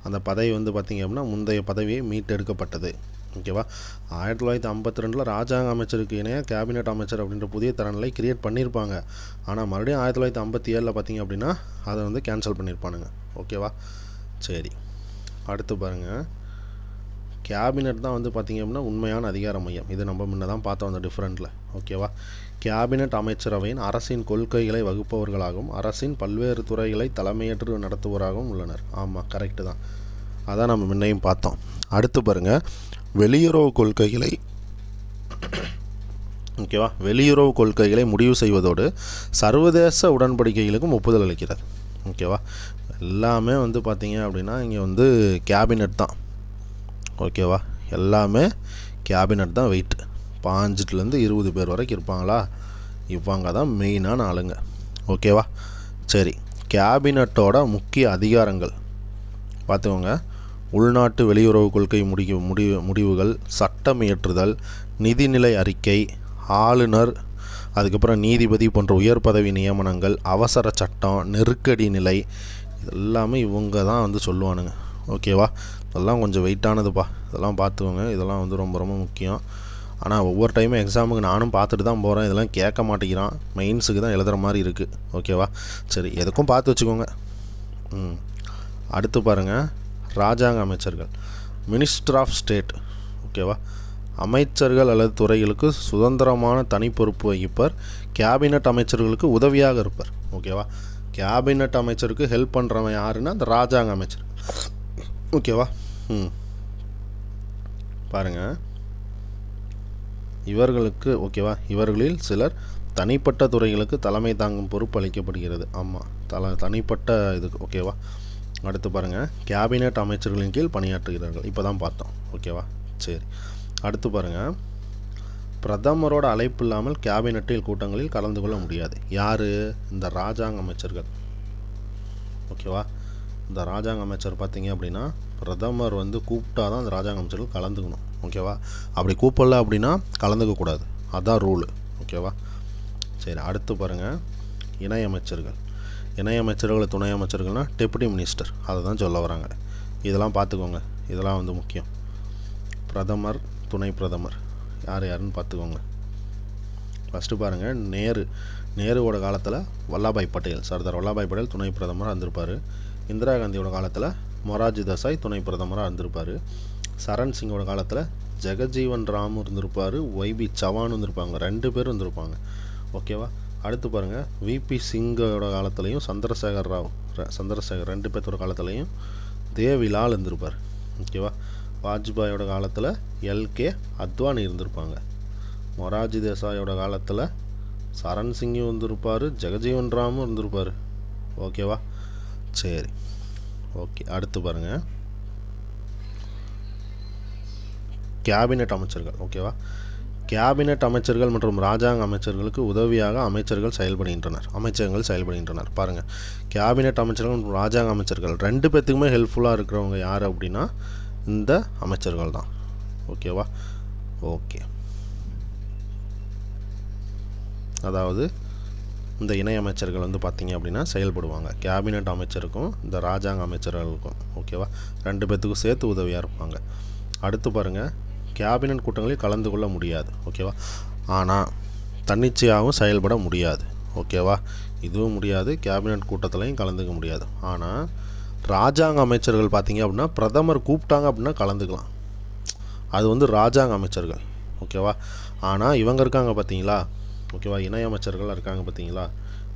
Speaker 1: அந்த பதவி வந்து பார்த்திங்க அப்படின்னா முந்தைய பதவியை மீட்டெடுக்கப்பட்டது. ஓகேவா. 1952 ராஜாங்க அமைச்சருக்கு இணையாக கேபினெட் அமைச்சர் அப்படின்ற புதிய தரநிலை கிரியேட் பண்ணியிருப்பாங்க. ஆனால் மறுபடியும் 1957 பார்த்திங்க அப்படின்னா அதை வந்து கேன்சல் பண்ணியிருப்பானுங்க. ஓகேவா. சரி, அடுத்து பாருங்கள். கேபினெட் தான் வந்து பார்த்திங்க அப்படின்னா உண்மையான அதிகார மையம். இது நம்ம முன்ன தான் பார்த்தோம் அந்த டிஃப்ரெண்ட்டில். ஓகேவா. கேபினெட் அமைச்சரவையின் அரசின் கொள்கைகளை வகுப்பவர்களாகவும் அரசின் பல்வேறு துறைகளை தலைமையேற்று நடத்துவோராகவும் உள்ளனர். ஆமாம், கரெக்டு தான். அதான் நம்ம முன்னையும் பார்த்தோம். அடுத்து பாருங்கள், வெளியுறவு கொள்கைகளை ஓகேவா வெளியுறவு கொள்கைகளை முடிவு செய்வதோடு சர்வதேச உடன்படிக்கைகளுக்கும் ஒப்புதல் அளிக்கிறது. ஓகேவா. எல்லாமே வந்து பார்த்திங்க அப்படின்னா இங்கே வந்து கேபினெட் தான். ஓகேவா. எல்லாமே கேபினெட் தான். வெயிட் 5-20 பேர் வரைக்கும் இருப்பாங்களா, இவங்க தான் மெயினான ஆளுங்க. ஓகேவா. சரி, கேபினட்டோட முக்கிய அதிகாரங்கள் பார்த்துக்கோங்க. உள்நாட்டு வெளியுறவு கொள்கை முடிவுகள், சட்டம் இயற்றுதல், நிதிநிலை அறிக்கை, ஆளுநர், அதுக்கப்புறம் நீதிபதி போன்ற உயர் பதவி நியமனங்கள், அவசர சட்டம், நெருக்கடி நிலை, இதெல்லாமே இவங்க தான் வந்து சொல்லுவானுங்க. ஓகேவா. இதெல்லாம் கொஞ்சம் வெயிட்டானதுப்பா, இதெல்லாம் பார்த்துக்கோங்க. இதெல்லாம் வந்து ரொம்ப ரொம்ப முக்கியம். ஆனால் ஒவ்வொரு டைமும் எக்ஸாமுக்கு நானும் பார்த்துட்டு தான் போகிறேன். இதெல்லாம் கேட்க மாட்டேங்கிறான். மெயின்ஸுக்கு தான் எழுதுகிற மாதிரி இருக்குது. ஓகேவா. சரி, எதுக்கும் பார்த்து வச்சுக்கோங்க. அடுத்து பாருங்கள், ராஜாங்க அமைச்சர்கள், மினிஸ்டர் ஆஃப் ஸ்டேட். ஓகேவா. அமைச்சர்கள் அல்லது துறைகளுக்கு சுதந்திரமான தனி பொறுப்பு வகிப்பர். கேபினட் அமைச்சர்களுக்கு உதவியாக இருப்பார். ஓகேவா. கேபினட் அமைச்சருக்கு ஹெல்ப் பண்ணுறவன் யாருன்னா அந்த ராஜாங்க அமைச்சர். ஓகேவா. பாருங்கள், இவர்களுக்கு ஓகேவா இவர்களில் சிலர் தனிப்பட்ட துறைகளுக்கு தலைமை தாங்கும் பொறுப்பு அளிக்கப்படுகிறது. ஆமாம், தனிப்பட்ட இதுக்கு. ஓகேவா. அடுத்து பாருங்கள், கேபினட் அமைச்சர்களின் கீழ் பணியாற்றுகிறார்கள். இப்போ தான் பார்த்தோம். ஓகேவா. சரி, அடுத்து பாருங்கள், பிரதமரோட அழைப்பு இல்லாமல் கேபினட்டில் கூட்டங்களில் கலந்து கொள்ள முடியாது. யார்? இந்த ராஜாங்க அமைச்சர்கள். ஓகேவா. இந்த ராஜாங்க அமைச்சர் பார்த்திங்க அப்படின்னா பிரதமர் வந்து கூப்பிட்டா தான் அந்த ராஜாங்க அமைச்சர்கள் கலந்துக்கணும். ஓகேவா. அப்படி கூப்பிடல அப்படின்னா கலந்துக்கக்கூடாது. அதுதான் ரூலு. ஓகேவா. சரி, அடுத்து பாருங்கள், இணையமைச்சர்கள். இணையமைச்சர்கள், துணை அமைச்சர்கள்னால் டெப்புட்டி மினிஸ்டர், அதை தான் சொல்ல வராங்க. இதெல்லாம் பார்த்துக்கோங்க. இதெல்லாம் வந்து முக்கியம். பிரதமர், துணை பிரதமர் யார் யாருன்னு பார்த்துக்கோங்க. ஃபஸ்ட்டு பாருங்கள், நேருவோட காலத்தில் வல்லபாய் பட்டேல், சர்தார் வல்லபாய் பட்டேல் துணை பிரதமராக இருந்திருப்பார். இந்திரா காந்தியோட காலத்தில் மொரார்ஜி தேசாய் துணை பிரதமராக இருந்திருப்பார். சரண் சிங்கோட காலத்தில் ஜெகஜீவன் ராம் இருந்திருப்பார். ஒய்பி சவான் இருந்திருப்பாங்க. 2 பேர் இருந்திருப்பாங்க. ஓகேவா. அடுத்து பாருங்கள், விபி சிங்கோட காலத்துலேயும் சந்திரசேகர் 2 பேர்த்தோட காலத்துலேயும் தேவிலால் இருந்திருப்பார். ஓகேவா. வாஜ்பாயோட காலத்தில் எல்கே அத்வானி இருந்திருப்பாங்க. மொரார்ஜி தேசாயோட காலத்தில் சரண் சிங்கும் இருந்திருப்பார். ஜெகஜீவன் ராமும் இருந்திருப்பார். ஓகேவா. சரி, ஓகே. அடுத்து பாருங்கள், கேபினட் அமைச்சர்கள். ஓகேவா. கேபினட் அமைச்சர்கள் மற்றும் ராஜாங்க அமைச்சர்களுக்கு உதவியாக அமைச்சர்கள் செயல்படுகின்றனர். பாருங்கள், கேபினட் அமைச்சர்கள் மற்றும் ராஜாங்க அமைச்சர்கள் 2 பேர்த்துக்குமே ஹெல்ப்ஃபுல்லாக இருக்கிறவங்க யார் அப்படின்னா இந்த அமைச்சர்கள் தான். ஓகேவா. ஓகே, அதாவது இந்த இணை அமைச்சர்கள் வந்து பார்த்திங்க அப்படின்னா செயல்படுவாங்க. கேபினட் அமைச்சருக்கும் இந்த ராஜாங்க அமைச்சர்களுக்கும். ஓகேவா. 2 பேர்த்துக்கும் சேர்த்து உதவியாக இருப்பாங்க. அடுத்து பாருங்கள், கேபினட் கூட்டங்களில் கலந்து கொள்ள முடியாது. ஓகேவா. ஆனால் தன்னிச்சையாகவும் செயல்பட முடியாது. ஓகேவா. இதுவும் முடியாது. கேபினட் கூட்டத்திலையும் கலந்துக்க முடியாது. ஆனால் ராஜாங்க அமைச்சர்கள் பார்த்திங்க அப்படின்னா பிரதமர் கூப்பிட்டாங்க அப்படின்னா கலந்துக்கலாம். அது வந்து ராஜாங்க அமைச்சர்கள். ஓகேவா. ஆனால் இவங்க இருக்காங்க பார்த்தீங்களா. ஓகேவா. இணையமைச்சர்கள் இருக்காங்க பார்த்தீங்களா.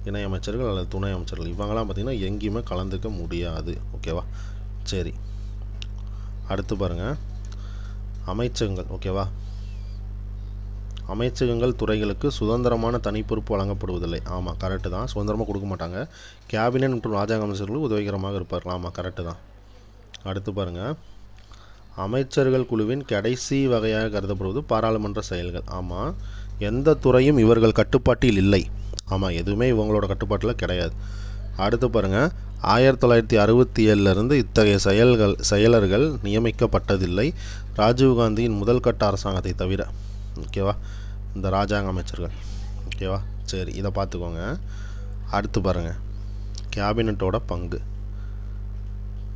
Speaker 1: இணையமைச்சர்கள் அல்லது துணை அமைச்சர்கள் இவங்கெல்லாம் பார்த்திங்கன்னா எங்கேயுமே கலந்துக்க முடியாது. ஓகேவா. சரி, அடுத்து பாருங்கள், அமைச்சகங்கள். ஓகேவா. அமைச்சகங்கள் துறைகளுக்கு சுதந்திரமான தனி பொறுப்பு வழங்கப்படுவதில்லை. ஆமாம், கரெக்டு தான். சுதந்திரமாக கொடுக்க மாட்டாங்க. கேபினட் மற்றும் ராஜாங்க அமைச்சர்களுக்கு உதவிகரமாக இருப்பார்கள். ஆமாம், கரெக்டு தான். அடுத்து பாருங்கள், அமைச்சர்கள் குழுவின் கடைசி வகையாக கருதப்படுவது பாராளுமன்ற செயல்கள். ஆமாம், எந்த துறையும் இவர்கள் கட்டுப்பாட்டில் இல்லை. ஆமாம், எதுவுமே இவங்களோட கட்டுப்பாட்டில் கிடையாது. அடுத்து பாருங்கள், 1967 இத்தகைய செயலர்கள் நியமிக்கப்பட்டதில்லை, ராஜீவ்காந்தியின் முதல் கட்ட அரசாங்கத்தை தவிர. ஓகேவா. இந்த ராஜாங்க அமைச்சர்கள். ஓகேவா? சரி, இதை பார்த்துக்கோங்க. அடுத்து பாருங்கள், கேபினட்டோட பங்கு.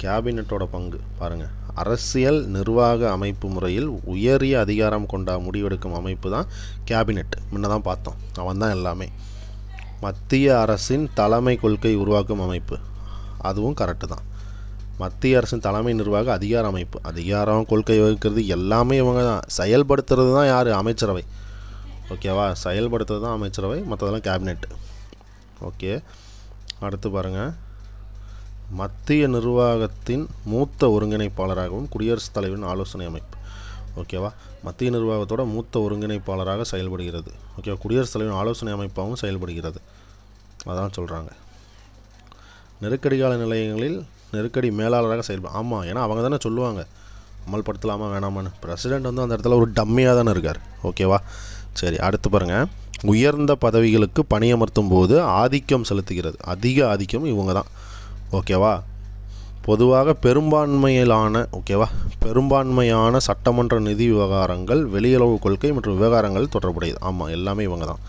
Speaker 1: கேபினட்டோட பங்கு பாருங்கள், அரசியல் நிர்வாக அமைப்பு முறையில் உயரிய அதிகாரம் கொண்ட முடிவெடுக்கும் அமைப்பு தான் கேபினெட். முன்ன தான் பார்த்தோம், அவன் தான் எல்லாமே. மத்திய அரசின் தலைமை கொள்கை உருவாக்கும் அமைப்பு, அதுவும் கரெக்டு தான். மத்திய அரசின் தலைமை நிர்வாக அதிகார அமைப்பு, அதிகாரம் கொள்கை வகுக்கிறது எல்லாமே இவங்க தான். செயல்படுத்துறது தான் யார்? அமைச்சரவை. ஓகேவா? செயல்படுத்துறது தான் அமைச்சரவை, மற்றதெல்லாம் கேபினெட். ஓகே, அடுத்து பாருங்கள், மத்திய நிர்வாகத்தின் மூத்த ஒருங்கிணைப்பாளராகவும் குடியரசுத் தலைவரின் ஆலோசனை அமைப்பு. ஓகேவா? மத்திய நிர்வாகத்தோட மூத்த ஒருங்கிணைப்பாளராக செயல்படுகிறது. ஓகேவா? குடியரசுத் தலைவரின் ஆலோசனை அமைப்பாகவும் செயல்படுகிறது. அதான் சொல்கிறாங்க. நெருக்கடி கால நிலையங்களில் நெருக்கடி மேலாளராக செயல்படும். ஆமாம், ஏன்னா அவங்க தானே சொல்லுவாங்க அமல்படுத்தலாமா வேணாமான்னு. பிரசிடெண்ட் வந்து அந்த இடத்துல ஒரு டம்மியாக தானே இருக்கார். ஓகேவா? சரி, அடுத்து பாருங்கள், உயர்ந்த பதவிகளுக்கு பணியமர்த்தும் போது ஆதிக்கம் செலுத்துகிறது. அதிக ஆதிக்கம் இவங்க தான். ஓகேவா? பொதுவாக பெரும்பான்மையான சட்டமன்ற நிதி விவகாரங்கள், வெளியுறவு கொள்கை மற்றும் விவகாரங்கள் தொடர்புடையது. ஆமாம், எல்லாமே இவங்க தான்.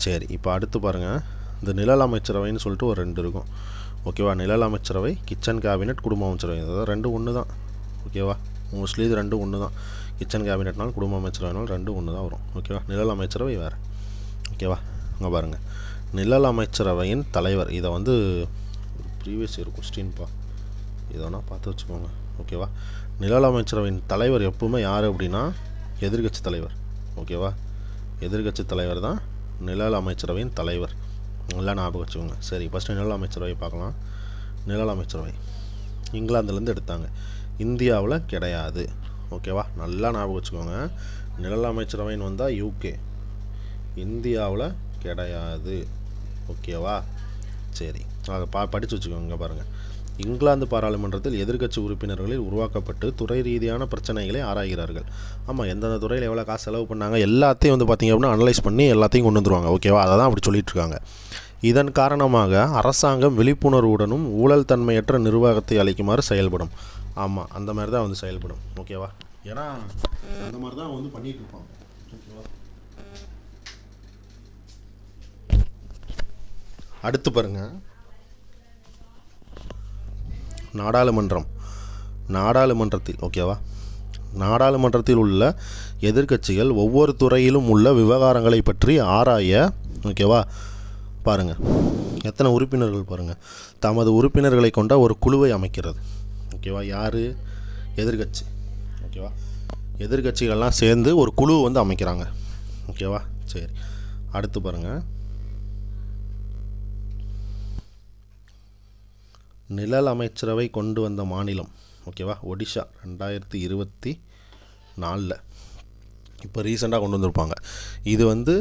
Speaker 1: சரி, இப்போ அடுத்து பாருங்கள், இந்த நிழல் அமைச்சரவைன்னு சொல்லிட்டு ஒரு 2 இருக்கும். ஓகேவா? நிழல் அமைச்சரவை, கிச்சன் கேபினெட், குடும்ப அமைச்சரவை. அதாவது 2 ஒன்று தான். ஓகேவா? மோஸ்ட்லி இது 2 ஒன்று தான். கிச்சன் கேபினெட்னாலும் குடும்ப அமைச்சரவைனாலும் 2 ஒன்று தான் வரும். ஓகேவா? நிழல் அமைச்சரவை வேறு. ஓகேவா? இங்கே பாருங்கள், நிழல் அமைச்சரவையின் தலைவர். இதை வந்து ப்ரீவியஸ் இயர் கொஸ்டின்ப்பா, இதை வேணால் பார்த்து வச்சுக்கோங்க. ஓகேவா? நிழல் அமைச்சரவையின் தலைவர் எப்பவுமே யார் அப்படின்னா எதிர்க்கட்சி தலைவர். ஓகேவா? எதிர்க்கட்சி தலைவர் தான் நிழல் அமைச்சரவையின் தலைவர். நல்லா ஞாபகம் வச்சுக்கோங்க. சரி, ஃபஸ்ட்டு நிழல் அமைச்சரவை பார்க்கலாம். நிழல் அமைச்சரவை இங்கிலாந்துலேருந்து எடுத்தாங்க, இந்தியாவில் கிடையாது. ஓகேவா? நல்லா ஞாபகம் வச்சுக்கோங்க. நிழல் அமைச்சரவைன்னு வந்தால் யூகே, இந்தியாவில் கிடையாது. ஓகேவா? சரி, அதை படித்து வச்சுக்கோங்க. பாருங்கள், இங்கிலாந்து பாராளுமன்றத்தில் எதிர்க்கட்சி உறுப்பினர்களில் உருவாக்கப்பட்டு துறை ரீதியான பிரச்சனைகளை ஆராய்கிறார்கள். ஆமாம், எந்தெந்த துறையில் எவ்வளோ காசு செலவு பண்ணாங்க எல்லாத்தையும் வந்து பார்த்திங்க அப்படின்னா அனலைஸ் பண்ணி எல்லாத்தையும் கொண்டு வந்துருவாங்க. ஓகேவா? அதை தான் அப்படி சொல்லிகிட்ருக்காங்க. இதன் காரணமாக அரசாங்கம் விழிப்புணர்வுடனும் ஊழல் தன்மையற்ற நிர்வாகத்தை அளிக்குமாறு செயல்படும். ஆமாம், அந்த மாதிரி தான் வந்து செயல்படும். ஓகேவா? ஏன்னா அந்த மாதிரி தான் வந்து பண்ணிகிட்டு இருப்பாங்க. ஓகேவா? அடுத்து பாருங்கள், நாடாளுமன்றத்தில். ஓகேவா? நாடாளுமன்றத்தில் உள்ள எதிர்க்கட்சிகள் ஒவ்வொரு துறையிலும் உள்ள விவகாரங்களை பற்றி ஆராய, ஓகேவா, பாருங்கள் எத்தனை உறுப்பினர்கள் பாருங்கள், தமது உறுப்பினர்களை கொண்ட ஒரு குழுவை அமைக்கிறது. ஓகேவா? யார்? எதிர்க்கட்சி. ஓகேவா? எதிர்க்கட்சிகள்லாம் சேர்ந்து ஒரு குழு வந்து அமைக்கிறாங்க. ஓகேவா? சரி, அடுத்து பாருங்கள், நிழல் அமைச்சரவை கொண்டு வந்த மாநிலம். ஓகேவா? ஒடிஷா 2024 இப்போ ரீசெண்டாக கொண்டு வந்திருப்பாங்க. இது வந்து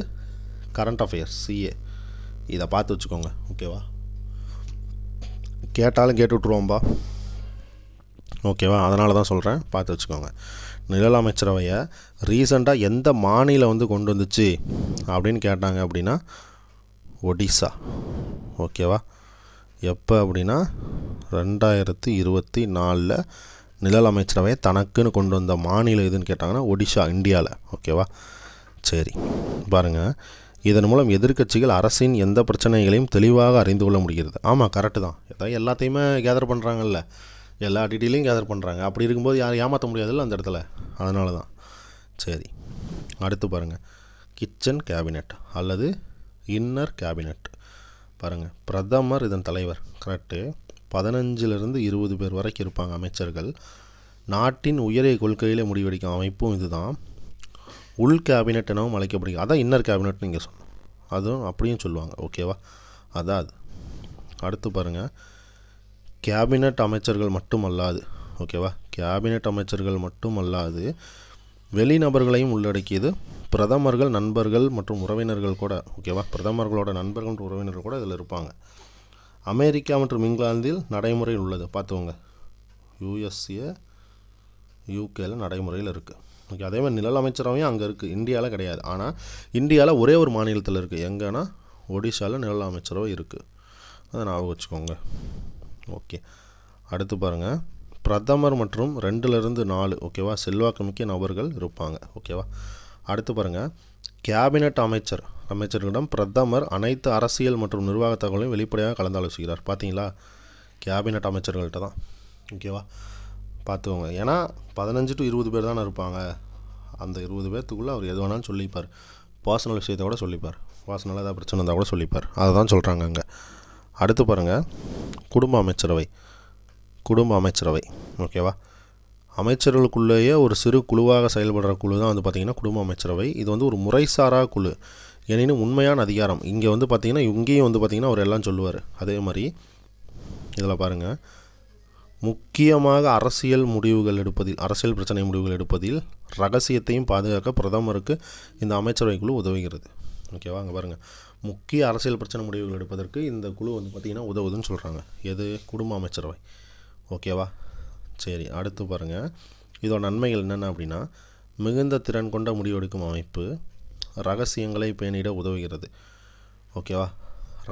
Speaker 1: கரண்ட் அஃபேர்ஸ், சிஏ, இதை பார்த்து வச்சுக்கோங்க. ஓகேவா? கேட்டாலும் கேட்டு விட்ருவோம்பா. ஓகேவா? அதனால தான் சொல்கிறேன், பார்த்து வச்சுக்கோங்க. நிழல் அமைச்சரவையை ரீசெண்டாக எந்த மாநிலம் வந்து கொண்டு வந்துச்சு அப்படின்னு கேட்டாங்க அப்படின்னா ஒடிசா. ஓகேவா? எப்போ அப்படின்னா 2024 நிழல் அமைச்சரவையை தனக்குன்னு கொண்டு வந்த மாநிலம் எதுன்னு கேட்டாங்கன்னா ஒடிஷா, இந்தியாவில். ஓகேவா? சரி, பாருங்கள், இதன் மூலம் எதிர்க்கட்சிகள் அரசின் எந்த பிரச்சனைகளையும் தெளிவாக அறிந்து கொள்ள முடிகிறது. ஆமாம், கரெக்டு தான். ஏதாவது எல்லாத்தையுமே கேதர் பண்ணுறாங்கல்ல, எல்லா டீட்டெயிலையும் கேதர் பண்ணுறாங்க. அப்படி இருக்கும்போது யாரும் ஏமாற்ற முடியாதுல்ல அந்த இடத்துல, அதனால தான். சரி, அடுத்து பாருங்கள், கிச்சன் கேபினெட் அல்லது இன்னர் கேபினெட். பாருங்கள், பிரதமர் இதன் தலைவர். கரெக்டு. 15லிருந்து 20 பேர் வரைக்கும் இருப்பாங்க அமைச்சர்கள். நாட்டின் உயரிய கொள்கையிலே முடிவெடுக்கும் அமைப்பும் இதுதான். உள் கேபினெட் எனவும் அழைக்கப்படுகிறது. அதான் இன்னர் கேபினெட் நீங்கள் சொன்னோம், அதுவும் அப்படியும் சொல்லுவாங்க. ஓகேவா? அதான் அது. அடுத்து பாருங்கள், கேபினெட் அமைச்சர்கள் மட்டும் அல்லாது. ஓகேவா? கேபினெட் அமைச்சர்கள் மட்டும் அல்லாது வெளிநபர்களையும் உள்ளடக்கியது. பிரதமர்கள், நண்பர்கள் மற்றும் உறவினர்கள் கூட. ஓகேவா? பிரதமர்களோட நண்பர்கள் மற்றும் உறவினர்கள் கூட இதில் இருப்பாங்க. அமெரிக்கா மற்றும் இங்கிலாந்தில் நடைமுறையில் உள்ளது. பார்த்துக்கோங்க, யூஎஸ்ஏ, யூகேயில் நடைமுறையில் இருக்குது. ஓகே, அதே மாதிரி நிழல் அமைச்சரவையும் அங்கே இருக்குது, இந்தியாவில் கிடையாது. ஆனால் இந்தியாவில் ஒரே ஒரு மாநிலத்தில் இருக்குது. எங்கன்னா ஒடிஷாவில் நிழல் அமைச்சரவை இருக்குது. அதை ஞாபகம் வச்சுக்கோங்க. ஓகே, அடுத்து பாருங்கள், பிரதமர் மற்றும் 2லிருந்து 4, ஓகேவா, செல்வாக்கு மிக்க நபர்கள் இருப்பாங்க. ஓகேவா? அடுத்து பாருங்கள், கேபினட் அமைச்சர்களிடம் பிரதமர் அனைத்து அரசியல் மற்றும் நிர்வாக தகவலையும் வெளிப்படையாக கலந்தாலோசிக்கிறார். பார்த்தீங்களா, கேபினட் அமைச்சர்கள்ட்ட தான். ஓகேவா, பார்த்துக்கோங்க. ஏன்னா 15 to 20 பேர் தானே இருப்பாங்க. அந்த 20 பேர்த்துக்குள்ளே அவர் எது வேணாலும் சொல்லிப்பார். பர்சனல் விஷயத்தை கூட சொல்லிப்பார். பர்சனலாக ஏதாவது பிரச்சனை இருந்தால் கூட சொல்லிப்பார். அதை தான் சொல்கிறாங்க அங்கே. அடுத்து பாருங்கள், குடும்ப அமைச்சரவை. ஓகேவா, அமைச்சர்களுக்குள்ளேயே ஒரு சிறு குழுவாக செயல்படுற குழு தான் வந்து பார்த்திங்கன்னா குடும்ப அமைச்சரவை. இது வந்து ஒரு முறைசாரா குழு, எனினும் உண்மையான அதிகாரம் இங்கே வந்து பார்த்திங்கன்னா இங்கேயும் வந்து பார்த்திங்கன்னா அவர் எல்லாம் சொல்லுவார். அதே மாதிரி இதில் பாருங்கள், முக்கியமாக அரசியல் பிரச்சனை முடிவுகள் எடுப்பதில் ரகசியத்தையும் பாதுகாக்க பிரதமருக்கு இந்த அமைச்சரவை குழு உதவுகிறது. ஓகேவா, அங்கே பாருங்கள், முக்கிய அரசியல் பிரச்சனை முடிவுகள் எடுப்பதற்கு இந்த குழு வந்து பார்த்திங்கன்னா உதவுதுன்னு சொல்கிறாங்க. எது? குடும்ப அமைச்சரவை. ஓகேவா, சரி. அடுத்து பாருங்கள், இதோட நன்மைகள் என்னென்ன அப்படின்னா, மிகுந்த திறன் கொண்ட முடிவெடுக்கும் அமைப்பு, ரகசியங்களை பேணிட உதவுகிறது. ஓகேவா,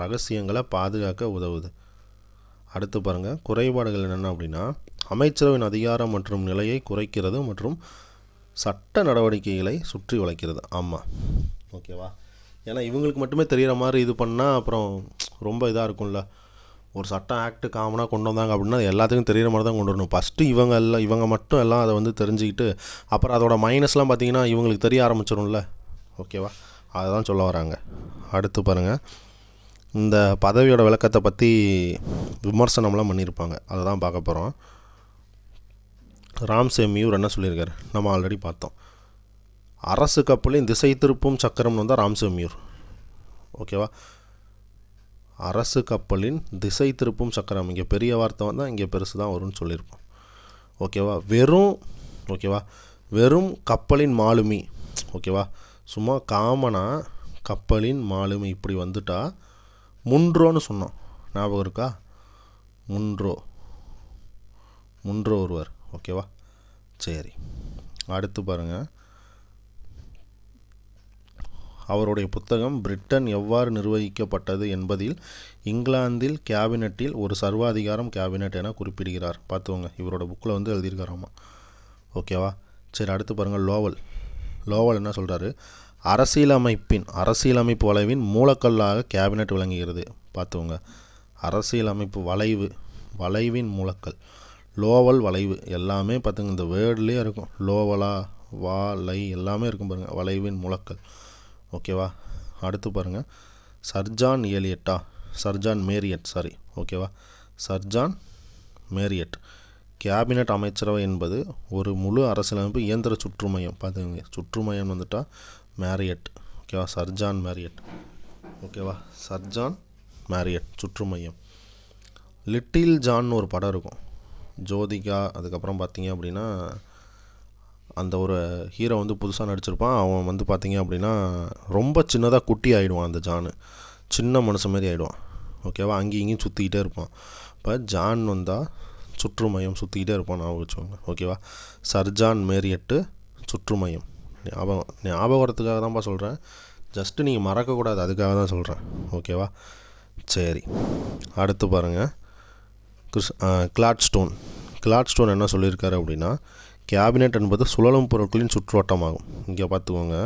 Speaker 1: ரகசியங்களை பாதுகாக்க உதவுது. அடுத்து பாருங்கள், குறைபாடுகள் என்னென்ன அப்படின்னா, அமைச்சரவின் அதிகாரம் மற்றும் நிலையை குறைக்கிறது மற்றும் சட்ட நடவடிக்கைகளை சுற்றி வளைக்கிறது. ஆமாம், ஓகேவா, ஏன்னா இவங்களுக்கு மட்டுமே தெரிகிற மாதிரி இது பண்ணால் அப்புறம் ரொம்ப இதாக இருக்கும்ல. ஒரு சட்டம் ஆக்ட் காமனாக கொண்டு வந்தாங்க அப்படின்னா எல்லாத்துக்கும் தெரிகிற மாதிரி தான் கொண்டு வரணும். ஃபஸ்ட்டு இவங்க மட்டும் எல்லாம் அதை வந்து தெரிஞ்சுக்கிட்டு அப்புறம் அதோட மைனஸ்லாம் பார்த்திங்கன்னா இவங்களுக்கு தெரிய ஆரம்பிச்சிடும்ல. ஓகேவா, அதை தான் சொல்ல வராங்க. அடுத்து பாருங்கள், இந்த பதவியோட விளக்கத்தை பற்றி விமர்சனம்லாம் பண்ணியிருப்பாங்க. அதை தான் பார்க்க போகிறோம். ராம்சே மியூர் என்ன சொல்லியிருக்காரு நம்ம ஆல்ரெடி பார்த்தோம். அரசு கப்பலின் திசை திருப்பும் சக்கரம்னு வந்தால் ராம்சே மியூர். ஓகேவா, அரசு கப்பலின் திசை திருப்பும் சக்கரம், இங்கே பெரிய வார்த்தை வந்தால் இங்கே பெருசு தான் வரும்னு சொல்லியிருப்போம். ஓகேவா, வெறும் கப்பலின் மாலுமி. ஓகேவா, சும்மா காமனாக கப்பலின் மாலுமி இப்படி வந்துட்டா முன்ட்ரோன்னு சொன்னோம், ஞாபகம் இருக்கா? முன்ட்ரோ ஒருவர். ஓகேவா, சரி. அடுத்து பாருங்கள், அவருடைய புத்தகம் பிரிட்டன் எவ்வாறு நிர்வகிக்கப்பட்டது என்பதில் இங்கிலாந்தில் கேபினட்டில் ஒரு சர்வாதிகாரம் கேபினட் என குறிப்பிடுகிறார். பார்த்துவோங்க, இவரோட புக்கில் வந்து எழுதியிருக்காராமா. ஓகேவா, சரி. அடுத்து பாருங்கள், லோவல் என்ன சொல்கிறாரு, அரசியலமைப்பு வளைவின் மூலக்கல்லாக கேபினட் விளங்குகிறது. பார்த்துவோங்க, அரசியலமைப்பு வளைவின் மூலக்கல், லோவல் வளைவு எல்லாமே பார்த்துங்க இந்த வேர்ட்லேயே இருக்கும். லோவலா லை எல்லாமே இருக்கும் பாருங்கள், வளைவின் மூலக்கல். ஓகேவா, அடுத்து பாருங்கள், சர்ஜான் மேரியட் கேபினட் அமைச்சரவை என்பது ஒரு முழு அரசியலமைப்பு இயந்திர சுற்றுமையம். பார்த்துங்க, சுற்றுமையம் வந்துட்டா மேரியட். ஓகேவா, சர்ஜான் மேரியட் சுற்றுமையம். லிட்டில் ஜான் ஒரு படம் இருக்கும், ஜோதிகா. அதுக்கப்புறம் பார்த்தீங்க அப்படின்னா அந்த ஒரு ஹீரோ வந்து புதுசாக நடிச்சிருப்பான். அவன் வந்து பார்த்திங்க அப்படின்னா ரொம்ப சின்னதாக குட்டி ஆகிடுவான். அந்த ஜானு சின்ன மனுஷன் மாதிரி ஆகிடுவான். ஓகேவா, அங்கேயும் இங்கேயும் சுற்றிக்கிட்டே இருப்பான். இப்போ ஜான் வந்தால் சுற்றுமையம் சுற்றிக்கிட்டே இருப்பான், ஞாபகம் வச்சுக்கோங்க. ஓகேவா, சர்ஜான் மேரியட்டு சுற்றுமையம். ஞாபகத்துக்காக தான்ப்பா சொல்கிறேன், ஜஸ்ட்டு நீங்கள் மறக்கக்கூடாது, அதுக்காக தான் சொல்கிறேன். ஓகேவா, சரி. அடுத்து பாருங்கள், கிளாட்ஸ்டோன் என்ன சொல்லியிருக்காரு அப்படின்னா, கேபினட் என்பது சுழலும் பொருட்களின் சுற்றுவட்டமாகும். இங்கே பார்த்துக்கோங்க,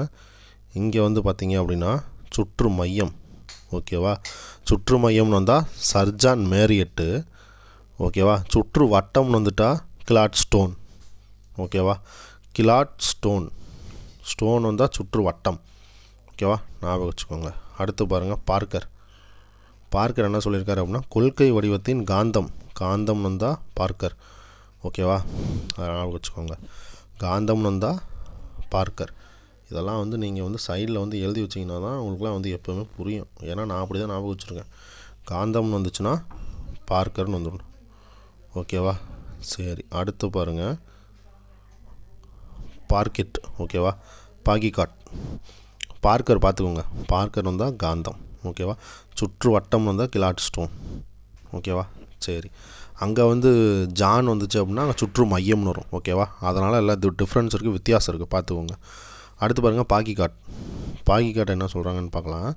Speaker 1: இங்கே வந்து பார்த்தீங்க அப்படின்னா சுற்று மையம். ஓகேவா, சுற்று மையம்னு வந்தால் சர்ஜான் மேரியட்டு. ஓகேவா, சுற்று வட்டம்னு வந்துட்டா கிளாட்ஸ்டோன். ஓகேவா, ஸ்டோன் வந்தால் சுற்று வட்டம். ஓகேவா, ஞாபகம் வச்சுக்கோங்க. அடுத்து பாருங்கள், பார்க்கர் என்ன சொல்லியிருக்காரு அப்படின்னா, கொள்கை வடிவத்தின் காந்தம் வந்தால் பார்க்கர். ஓகேவா, ஞாபகம் வச்சுக்கோங்க. காந்தம்னு வந்தால் பார்க்கர். இதெல்லாம் வந்து நீங்கள் வந்து சைடில் வந்து எழுதி வச்சிங்கன்னா தான் உங்களுக்குலாம் வந்து எப்போவுமே புரியும். ஏன்னா நான் அப்படி தான் ஞாபகம் வச்சுருக்கேன். காந்தம்னு வந்துச்சுன்னா பார்க்கர்னு வந்துடும். ஓகேவா, சரி. அடுத்து பாருங்கள், பார்க்கெட். ஓகேவா, பார்க்கர் பார்த்துக்கோங்க. பார்க்கர் வந்தால் காந்தம். ஓகேவா, சுற்று வட்டம் வந்தால் கிளாட்ஸ்டோன். ஓகேவா, சரி. அங்கே வந்து ஜான் வந்துச்சு அப்படின்னா அங்கே சுற்று மையம்னு வரும். ஓகேவா, அதனால் எல்லாம் டிஃப்ரென்ஸ் இருக்குது, வித்தியாசம் இருக்குது, பார்த்துக்கோங்க. அடுத்து பாருங்கள், பாகிகாட் என்ன சொல்கிறாங்கன்னு பார்க்கலாம்.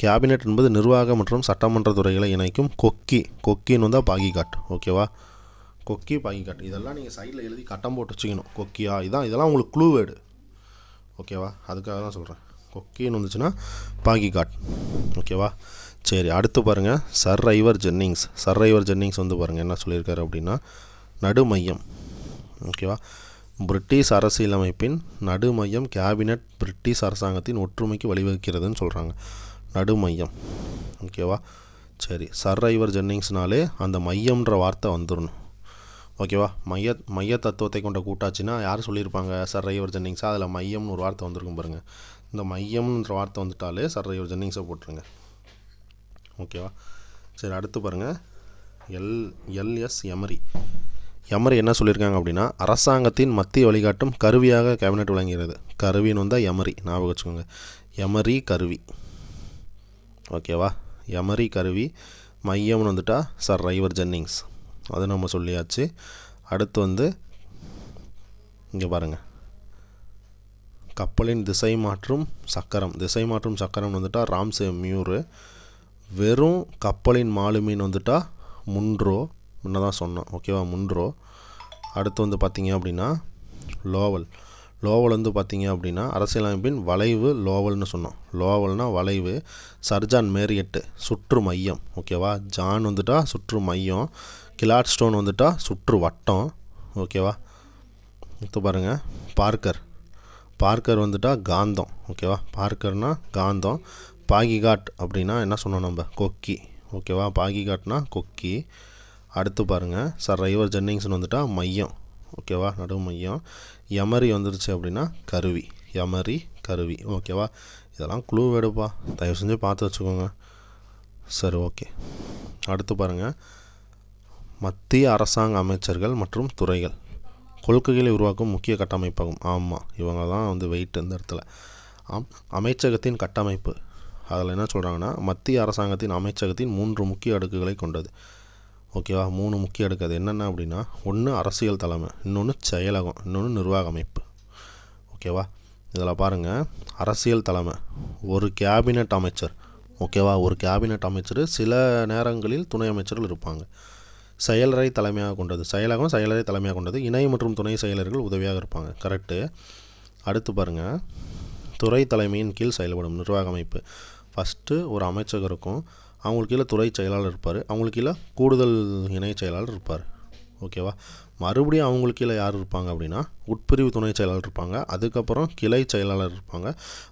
Speaker 1: கேபினட் என்பது நிர்வாக மற்றும் சட்டமன்ற துறைகளை இணைக்கும் கொக்கின்னு வந்தால் பாகிகாட். ஓகேவா, பாகிகாட் இதெல்லாம் நீங்கள் சைடில் எழுதி கட்டம் போட்டு வச்சுக்கணும். கொக்கியா இதெல்லாம் உங்களுக்கு க்ளூ வேர்டு. ஓகேவா, அதுக்காக தான் சொல்கிறேன். கொக்கின்னு வந்துச்சுன்னா பாகிகாட். ஓகேவா? சரி, அடுத்து பாருங்கள் சர் ஐவர் ஜென்னிங்ஸ் வந்து பாருங்கள் என்ன சொல்லியிருக்காரு அப்படின்னா நடுமையம். ஓகேவா? பிரிட்டிஷ் அரசியலமைப்பின் நடுமையம் கேபினட் பிரிட்டிஷ் அரசாங்கத்தின் ஒற்றுமைக்கு வழிவகுக்கிறதுன்னு சொல்கிறாங்க. நடுமையம். ஓகேவா? சரி, சர் ஐவர் ஜென்னிங்ஸ்னாலே அந்த மையம்ன்ற வார்த்தை வந்துடணும். ஓகேவா? மைய தத்துவத்தை கொண்ட கூட்டாச்சுன்னா யார் சொல்லியிருப்பாங்க? சர் ஐவர் ஜென்னிங்ஸாக. அதில் மையம்னு ஒரு வார்த்தை வந்திருக்கும் பாருங்கள். இந்த மையம்ன்ற வார்த்தை வந்துட்டாலே சர் ஐவர் ஜென்னிங்ஸை போட்டுருங்க. ஓகேவா? சரி, அடுத்து பாருங்கள் எல்எஸ் எமரி என்ன சொல்லியிருக்காங்க அப்படின்னா அரசாங்கத்தின் மத்திய வழிகாட்டும் கருவியாக கேபினெட் விளங்குகிறது. கருவின்னு வந்தால் எமரி, ஞாபகம் வச்சுக்கோங்க. எமரி கருவி. ஓகேவா? எமரி கருவி. மையம்னு வந்துட்டா சர் ஐவர் ஜென்னிங்ஸ், அது நம்ம சொல்லியாச்சு. அடுத்து வந்து இங்கே பாருங்கள் கப்பலின் திசை மாற்றும் சக்கரம் வந்துட்டா ராம்சே மியூரு. வெறும் கப்பலின் மாலுமின்னு வந்துட்டா முன்ரோ, முன்ன தான் சொன்னோம். ஓகேவா? முன்ரோ. அடுத்து வந்து பார்த்திங்க அப்படின்னா லோவல் வந்து பார்த்திங்க அப்படின்னா அரசியலமைப்பின் வளைவு லோவல்னு சொன்னோம். லோவல்னால் வளைவு. சர்ஜான் மேரியட்டு சுற்று மையம். ஓகேவா? ஜான் வந்துட்டா சுற்று மையம். கிளாட் ஸ்டோன் வந்துட்டா சுற்று வட்டம். ஓகேவா? இப்போ பாருங்கள் பார்க்கர் வந்துட்டா காந்தம். ஓகேவா? பார்க்கர்னால் காந்தம். பாகிகாட் அப்படின்னா என்ன சொன்னோம் நம்ம? கொக்கி. ஓகேவா? பாகிகாட்னா கொக்கி. அடுத்து பாருங்கள் சர் ஐவர் ஜென்னிங்ஸ்னு வந்துட்டா மையம். ஓகேவா? நடு மையம். எமரி வந்துருச்சு அப்படின்னா கருவி. எமரி கருவி. ஓகேவா? இதெல்லாம் குழு வேடுப்பா, தயவு செஞ்சு பார்த்து வச்சுக்கோங்க. சரி, ஓகே. அடுத்து பாருங்கள் மத்திய அரசாங்க அமைச்சர்கள் மற்றும் துறைகள் கொள்கைகளை உருவாக்கும் முக்கிய கட்டமைப்பாகும். ஆமாம், இவங்க தான் வந்து வெயிட் இந்த இடத்துல. அமைச்சகத்தின் கட்டமைப்பு அதில் என்ன சொல்கிறாங்கன்னா மத்திய அரசாங்கத்தின் அமைச்சகத்தின் 3 முக்கிய அடுக்குகளை கொண்டது. ஓகேவா? 3 முக்கிய அடுக்கு. அது என்னென்ன அப்படின்னா ஒன்று அரசியல் தலைமை, இன்னொன்று செயலகம், இன்னொன்று நிர்வாக அமைப்பு. ஓகேவா? இதில் பாருங்கள் அரசியல் தலைமை ஒரு கேபினட் அமைச்சர். ஓகேவா? ஒரு கேபினட் அமைச்சர், சில நேரங்களில் துணை அமைச்சர்கள் இருப்பாங்க. செயலரை தலைமையாக கொண்டது. செயலரை தலைமையாக கொண்டது. இணை மற்றும் துணை செயலர்கள் உதவியாக இருப்பாங்க. கரெக்டு. அடுத்து பாருங்கள் துறை தலைமையின் கீழ் செயல்படும் நிர்வாக அமைப்பு. ஃபஸ்ட்டு ஒரு அமைச்சகம் இருக்கும், அவங்களுக்கு கீழே துறை செயலாளர் இருப்பார், அவங்களுக்கு கீழே கூடுதல் இணை செயலாளர் இருப்பார். ஓகேவா? மறுபடியும் அவங்களுக்கு கீழே யார் இருப்பாங்க அப்படின்னா உட்பிரிவு துணை செயலாளர் இருப்பாங்க, அதுக்கப்புறம் கிளை செயலாளர் இருப்பாங்க,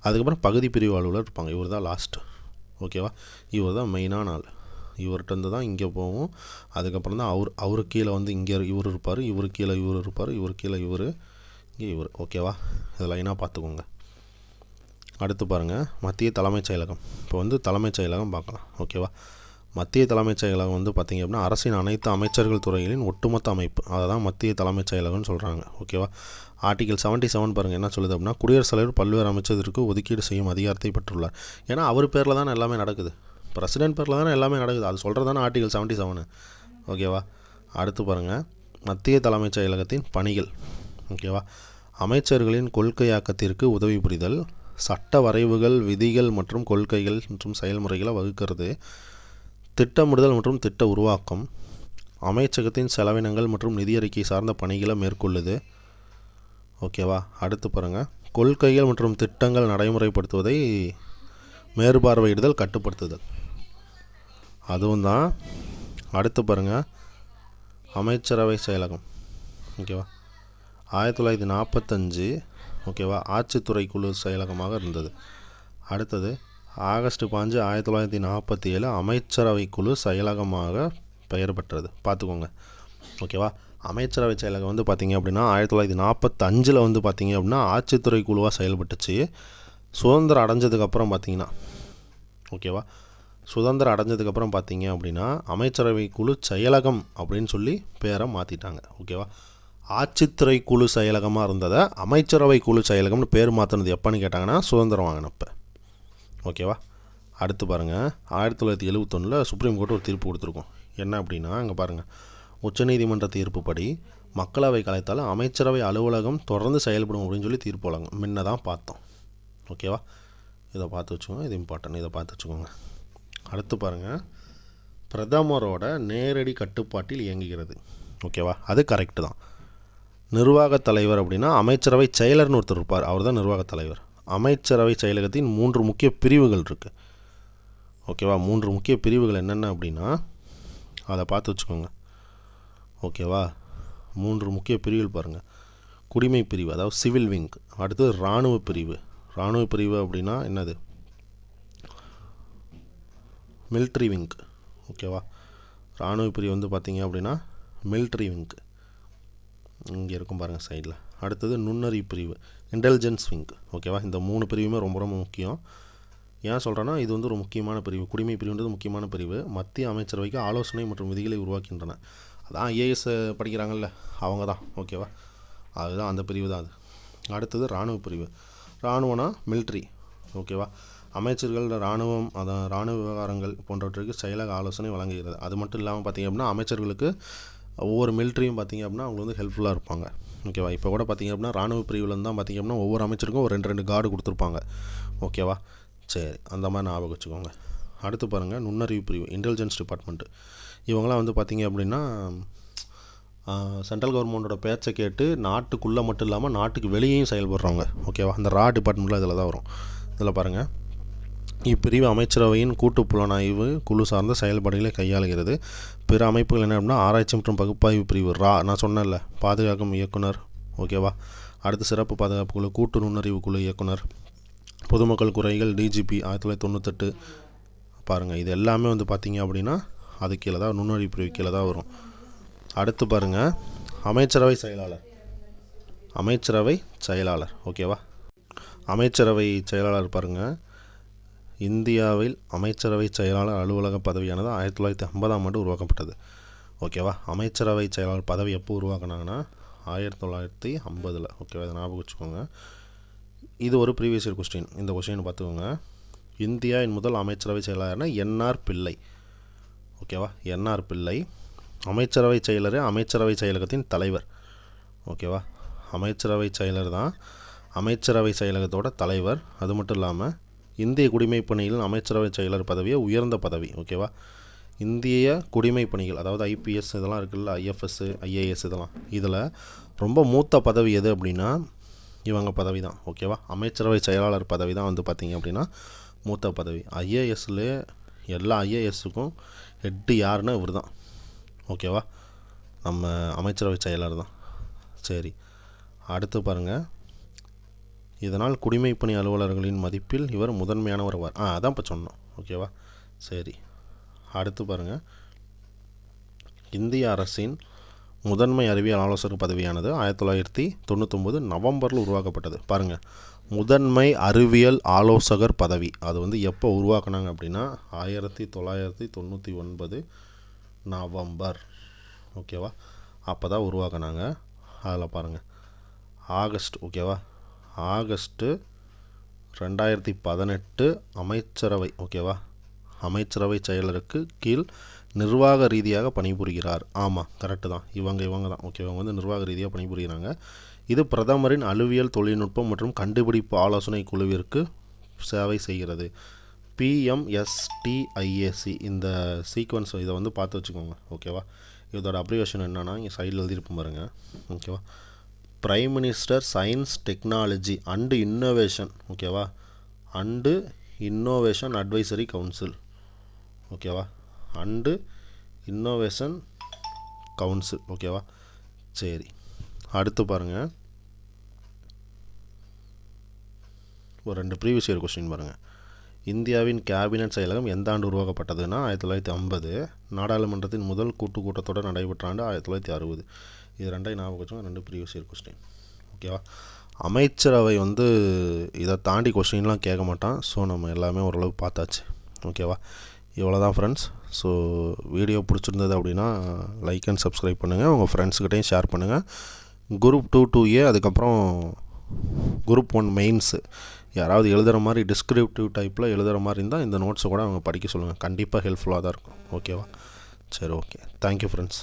Speaker 1: அதுக்கப்புறம் பகுதி பிரிவு அலுவலர் இருப்பாங்க. இவர் தான் லாஸ்ட்டு. ஓகேவா? இவர் தான் மெயினான ஆள். இவர்கிட்ட தான் இங்கே போவோம். அதுக்கப்புறம் தான் அவருக்கு கீழே வந்து இங்கே இவர் இருப்பார், இவருக்கு கீழே இவர் இருப்பார், இவருக்கு கீழே இவர், இங்கே இவர். ஓகேவா? இதை லைனாக பார்த்துக்கோங்க. அடுத்து பாருங்கள் மத்திய தலைமைச் செயலகம். இப்போ வந்து தலைமைச் செயலகம் பார்க்கலாம். ஓகேவா? மத்திய தலைமைச் செயலகம் வந்து பார்த்திங்க அப்படின்னா அரசின் அனைத்து அமைச்சர்கள் துறைகளின் ஒட்டுமொத்த அமைப்பு, அதை தான் மத்திய தலைமைச் செயலகம்னு சொல்கிறாங்க. ஓகேவா? ஆர்டிகல் 77 பாருங்கள் என்ன சொல்லுது அப்படின்னா குடியரசுத் தலைவர் பல்வேறு அமைச்சருக்கு ஒதுக்கீடு செய்யும் அதிகாரத்தை பெற்றுள்ளார். ஏன்னா அவர் பேரில் தானே எல்லாமே நடக்குது, பிரசிடென்ட் பேரில் தானே எல்லாமே நடக்குது, அது சொல்கிறது தானே ஆர்டிகல் 77. ஓகேவா? அடுத்து பாருங்கள் மத்திய தலைமைச் செயலகத்தின் பணிகள். ஓகேவா? அமைச்சர்களின் கொள்கையாக்கத்திற்கு உதவி புரிதல், சட்ட வரைவுகள், விதிகள் மற்றும் கொள்கைகள் மற்றும் செயல்முறைகளை வகுக்கிறது, திட்டமிடுதல் மற்றும் திட்ட உருவாக்கம், அமைச்சகத்தின் செலவினங்கள் மற்றும் நிதி அறிக்கை சார்ந்த பணிகளை மேற்கொள்ளுது. ஓகேவா? அடுத்து பாருங்கள் கொள்கைகள் மற்றும் திட்டங்கள் நடைமுறைப்படுத்துவதை மேற்பார்வையிடுதல், கட்டுப்படுத்துதல், அதுவும் தான். அடுத்து பாருங்கள் அமைச்சரவை செயலகம். ஓகேவா? 1945 ஓகேவா ஆட்சித்துறை குழு செயலகமாக இருந்தது. அடுத்தது ஆகஸ்ட் 5 1947 அமைச்சரவை குழு செயலகமாக பெயர் பெற்றது. பார்த்துக்கோங்க. ஓகேவா? அமைச்சரவை செயலகம் வந்து பார்த்திங்க அப்படின்னா 1945 வந்து பார்த்திங்க அப்படின்னா ஆட்சித்துறை குழுவாக செயல்பட்டுச்சு. சுதந்திரம் அடைஞ்சதுக்கப்புறம் பார்த்திங்கன்னா ஓகேவா சுதந்திரம் அடைஞ்சதுக்கப்புறம் பார்த்திங்க அப்படின்னா அமைச்சரவை குழு செயலகம் அப்படின்னு சொல்லி பேரை மாற்றிட்டாங்க. ஓகேவா? ஆட்சித்துறை குழு செயலகமாக இருந்ததை அமைச்சரவை குழு செயலகம்னு பேர் மாற்றினது எப்போன்னு கேட்டாங்கன்னா சுதந்திரம் வாங்கினப்போ. ஓகேவா? அடுத்து பாருங்கள் 1971 சுப்ரீம் கோர்ட் ஒரு தீர்ப்பு கொடுத்துருக்கோம். என்ன அப்படின்னா அங்கே பாருங்கள் உச்சநீதிமன்ற தீர்ப்புப்படி மக்களவை கலைத்தால் அமைச்சரவை அலுவலகம் தொடர்ந்து செயல்படும் அப்படின்னு சொல்லி தீர்ப்பு வழங்க முன்ன தான் பார்த்தோம். ஓகேவா? இதை பார்த்து வச்சுக்கோங்க, இது இம்பார்ட்டன்ட், இதை பார்த்து வச்சுக்கோங்க. அடுத்து பாருங்கள் பிரதமரோட நேரடி கட்டுப்பாட்டில் இயங்குகிறது. ஓகேவா? அது கரெக்டு தான். நிர்வாகத் தலைவர் அப்படின்னா அமைச்சரவை செயலர்னு ஒருத்தர் இருப்பார், அவர் தான் நிர்வாகத் தலைவர். அமைச்சரவை செயலகத்தின் 3 முக்கிய பிரிவுகள் இருக்குது. ஓகேவா, 3 முக்கிய பிரிவுகள் என்னென்ன அப்படின்னா அதை பார்த்து வச்சுக்கோங்க. ஓகேவா, 3 முக்கிய பிரிவுகள் பாருங்கள். குடிமை பிரிவு, அதாவது சிவில் விங். அடுத்தது இராணுவ பிரிவு. இராணுவ பிரிவு அப்படின்னா என்னது? Military wing. ஓகேவா, இராணுவ பிரிவு வந்து பார்த்திங்க அப்படின்னா மிலிட்ரி விங் இங்கே இருக்கும் பாருங்கள் சைடில். அடுத்தது நுண்ணறிவு பிரிவு, இன்டெலிஜென்ஸ் விங். ஓகேவா, இந்த 3 பிரிவுமே ரொம்ப ரொம்ப முக்கியம். ஏன் சொல்கிறேன்னா இது வந்து ஒரு முக்கியமான பிரிவு. குடிமை பிரிவுன்றது முக்கியமான பிரிவு. மத்திய அமைச்சரவைக்கு ஆலோசனை மற்றும் விதிகளை உருவாக்கின்றன. அதான் ஐஏஎஸ் படிக்கிறாங்கல்ல அவங்க தான். ஓகேவா, அதுதான் அந்த பிரிவு தான் அது. அடுத்தது இராணுவ பிரிவு. இராணுவனா மிலிட்ரி. ஓகேவா, அமைச்சர்கள் இராணுவம், அதான் இராணுவ விவகாரங்கள் போன்றவற்றுக்கு செயலக ஆலோசனை வழங்குகிறது. அது மட்டும் இல்லாமல் பார்த்திங்க அப்படின்னா அமைச்சர்களுக்கு ஒவ்வொரு மிலிட்ரியும் பார்த்திங்க அப்படின்னா அவங்க வந்து ஹெல்ப்ஃபுல்லாக இருப்பாங்க. ஓகேவா, இப்போ கூட பார்த்திங்க அப்படின்னா இராணுவ பிரிவுலேருந்து தான் பார்த்திங்க அப்படின்னா ஒவ்வொரு அமைச்சருக்கும் ஒரு 2 கார்டு கொடுத்துருப்பாங்க. ஓகேவா, சரி, அந்த மாதிரி ஞாபகம் வச்சுக்கோங்க. அடுத்து பாருங்கள் நுண்ணறிவு பிரிவு, இன்டெலிஜென்ஸ் டிபார்ட்மெண்ட்டு. இவங்களாம் வந்து பார்த்திங்க அப்படின்னா சென்ட்ரல் கவர்மெண்ட்டோட பேச்சை கேட்டு நாட்டுக்குள்ளே மட்டும் இல்லாமல் நாட்டுக்கு வெளியேயும் செயல்படுறவங்க. ஓகேவா, இந்த ரா டிபார்ட்மெண்ட்டில் இதில் தான் வரும். இதில் பாருங்கள், இப்பிரிவு அமைச்சரவையின் கூட்டு புலனாய்வு குழு சார்ந்த செயல்பாடுகளை கையாளுகிறது. பிற அமைப்புகள் என்ன அப்படின்னா ஆராய்ச்சி மற்றும் பகுப்பாய்வு பிரிவு ரா, நான் சொன்னேன்ல, பாதுகாக்கும் இயக்குனர். ஓகேவா, அடுத்து சிறப்பு பாதுகாப்பு குழு, கூட்டு நுண்ணறிவு குழு இயக்குனர், பொதுமக்கள் குறைகள் டிஜிபி 1998. பாருங்கள், இது எல்லாமே வந்து பார்த்திங்க அப்படின்னா அது கீழே தான், நுண்ணறிவு பிரிவு கீழே தான் வரும். அடுத்து பாருங்கள் அமைச்சரவை செயலாளர். அமைச்சரவை செயலாளர். ஓகேவா, அமைச்சரவை செயலாளர் பாருங்கள், இந்தியாவில் அமைச்சரவை செயலாளர் அலுவலக பதவியானது 1950ஆம் ஆண்டு உருவாக்கப்பட்டது. ஓகேவா, அமைச்சரவை செயலாளர் பதவி எப்போ உருவாக்குனாங்கன்னா 1950. ஓகேவா, இதை ஞாபகம் வச்சுக்கோங்க. இது ஒரு ப்ரீவியஸ் இயர் கொஸ்டின். இந்த கொஸ்டின் பார்த்துக்கோங்க. இந்தியாவின் முதல் அமைச்சரவை செயலாளர்னா என்ஆர் பிள்ளை. ஓகேவா, என்ஆர் பிள்ளை. அமைச்சரவை செயலர் அமைச்சரவை செயலகத்தின் தலைவர். ஓகேவா, அமைச்சரவை செயலர் தான் அமைச்சரவை செயலகத்தோட தலைவர். அது மட்டும் இல்லாமல் இந்திய குடிமைப் பணியில் அமைச்சரவை செயலர் பதவியை உயர்ந்த பதவி. ஓகேவா, இந்திய குடிமைப் பணிகள், அதாவது ஐபிஎஸ் இதெல்லாம் இருக்குல்ல, ஐஎஃப்எஸ் ஐஏஎஸ் இதெல்லாம், இதில் ரொம்ப மூத்த பதவி எது அப்படின்னா இவங்க பதவி தான். ஓகேவா, அமைச்சரவை செயலாளர் பதவி தான் வந்து பார்த்திங்க அப்படின்னா மூத்த பதவி. ஐஏஎஸ்ல எல்லா ஐஏஎஸ்ஸுக்கும் ஹெட்டு யாருன்னா இவர் தான். ஓகேவா, நம்ம அமைச்சரவை செயலர் தான். சரி, அடுத்து பாருங்கள், இதனால் குடிமைப்பணி அலுவலர்களின் மதிப்பில் இவர் முதன்மையானவர் ஆவார். அதான் இப்போ சொன்னோம். ஓகேவா, சரி, அடுத்து பாருங்கள், இந்திய அரசின் முதன்மை அறிவியல் ஆலோசகர் பதவியானது 1999 நவம்பரில் உருவாக்கப்பட்டது. பாருங்கள், முதன்மை அறிவியல் ஆலோசகர் பதவி அது வந்து எப்போ உருவாக்குனாங்க அப்படின்னா 1999 நவம்பர். ஓகேவா, அப்போ தான் உருவாக்குனாங்க. அதில் பாருங்கள் ஆகஸ்ட். ஓகேவா, ஆகஸ்ட்டு 2018 அமைச்சரவை. ஓகேவா, அமைச்சரவை செயலருக்கு கீழ் நிர்வாக ரீதியாக பணிபுரிகிறார். ஆமாம், கரெக்டு தான், இவங்க தான். ஓகே, இவங்க வந்து நிர்வாக ரீதியாக பணிபுரிகிறாங்க. இது பிரதமரின் அறிவியல் தொழில்நுட்பம் மற்றும் கண்டுபிடிப்பு ஆலோசனை குழுவிற்கு சேவை செய்கிறது. பிஎம்எஸ்டிஐஏசி இந்த சீக்வன்ஸ் இதை வந்து பார்த்து வச்சுக்கோங்க. ஓகேவா, இதோட அப்ரிவேஷன் என்னென்னா இங்கே சைடில் எழுதியிருப்போம் பாருங்கள். ஓகேவா, prime minister science technology and innovation. ஓகேவா, அண்டு இன்னோவேஷன் அட்வைசரி கவுன்சில். ஓகேவா, அண்டு இன்னோவேஷன் கவுன்சில். ஓகேவா, சரி, அடுத்து பாருங்கள், ஒரு 2 ப்ரீவியஸ் இயர் கொஸ்டின் பாருங்கள். இந்தியாவின் கேபினட் செயலகம் எந்த ஆண்டு உருவாக்கப்பட்டதுன்னா 1950. நாடாளுமன்றத்தின் முதல் கூட்டத்தொடர் நடைபெற்ற ஆண்டு 1960. இது 2 ஞாபகம் வச்சோம். 2 ப்ரீவியஸ் இயர் கொஸ்டின். ஓகேவா, அமைச்சரவை வந்து இதை தாண்டி கொஸ்டின்லாம் கேட்க மாட்டான். ஸோ நம்ம எல்லாமே ஓரளவு பார்த்தாச்சு. ஓகேவா, இவ்வளோ தான் ஃப்ரெண்ட்ஸ். ஸோ வீடியோ பிடிச்சிருந்தது அப்படின்னா லைக் அண்ட் சப்ஸ்கிரைப் பண்ணுங்கள். உங்கள் ஃப்ரெண்ட்ஸுக்கிட்டையும் ஷேர் பண்ணுங்கள். குரூப் 2 2A அதுக்கப்புறம் குரூப் 1 மெயின்ஸு யாராவது எழுதுகிற மாதிரி டிஸ்கிரிப்டிவ் டைப்பில் எழுதுகிற மாதிரி இருந்தால் இந்த நோட்ஸை கூட அவங்க படிக்க சொல்லுங்கள். கண்டிப்பாக ஹெல்ப்ஃபுல்லாக தான் இருக்கும். ஓகேவா, சரி, ஓகே, தேங்க்யூ ஃப்ரெண்ட்ஸ்.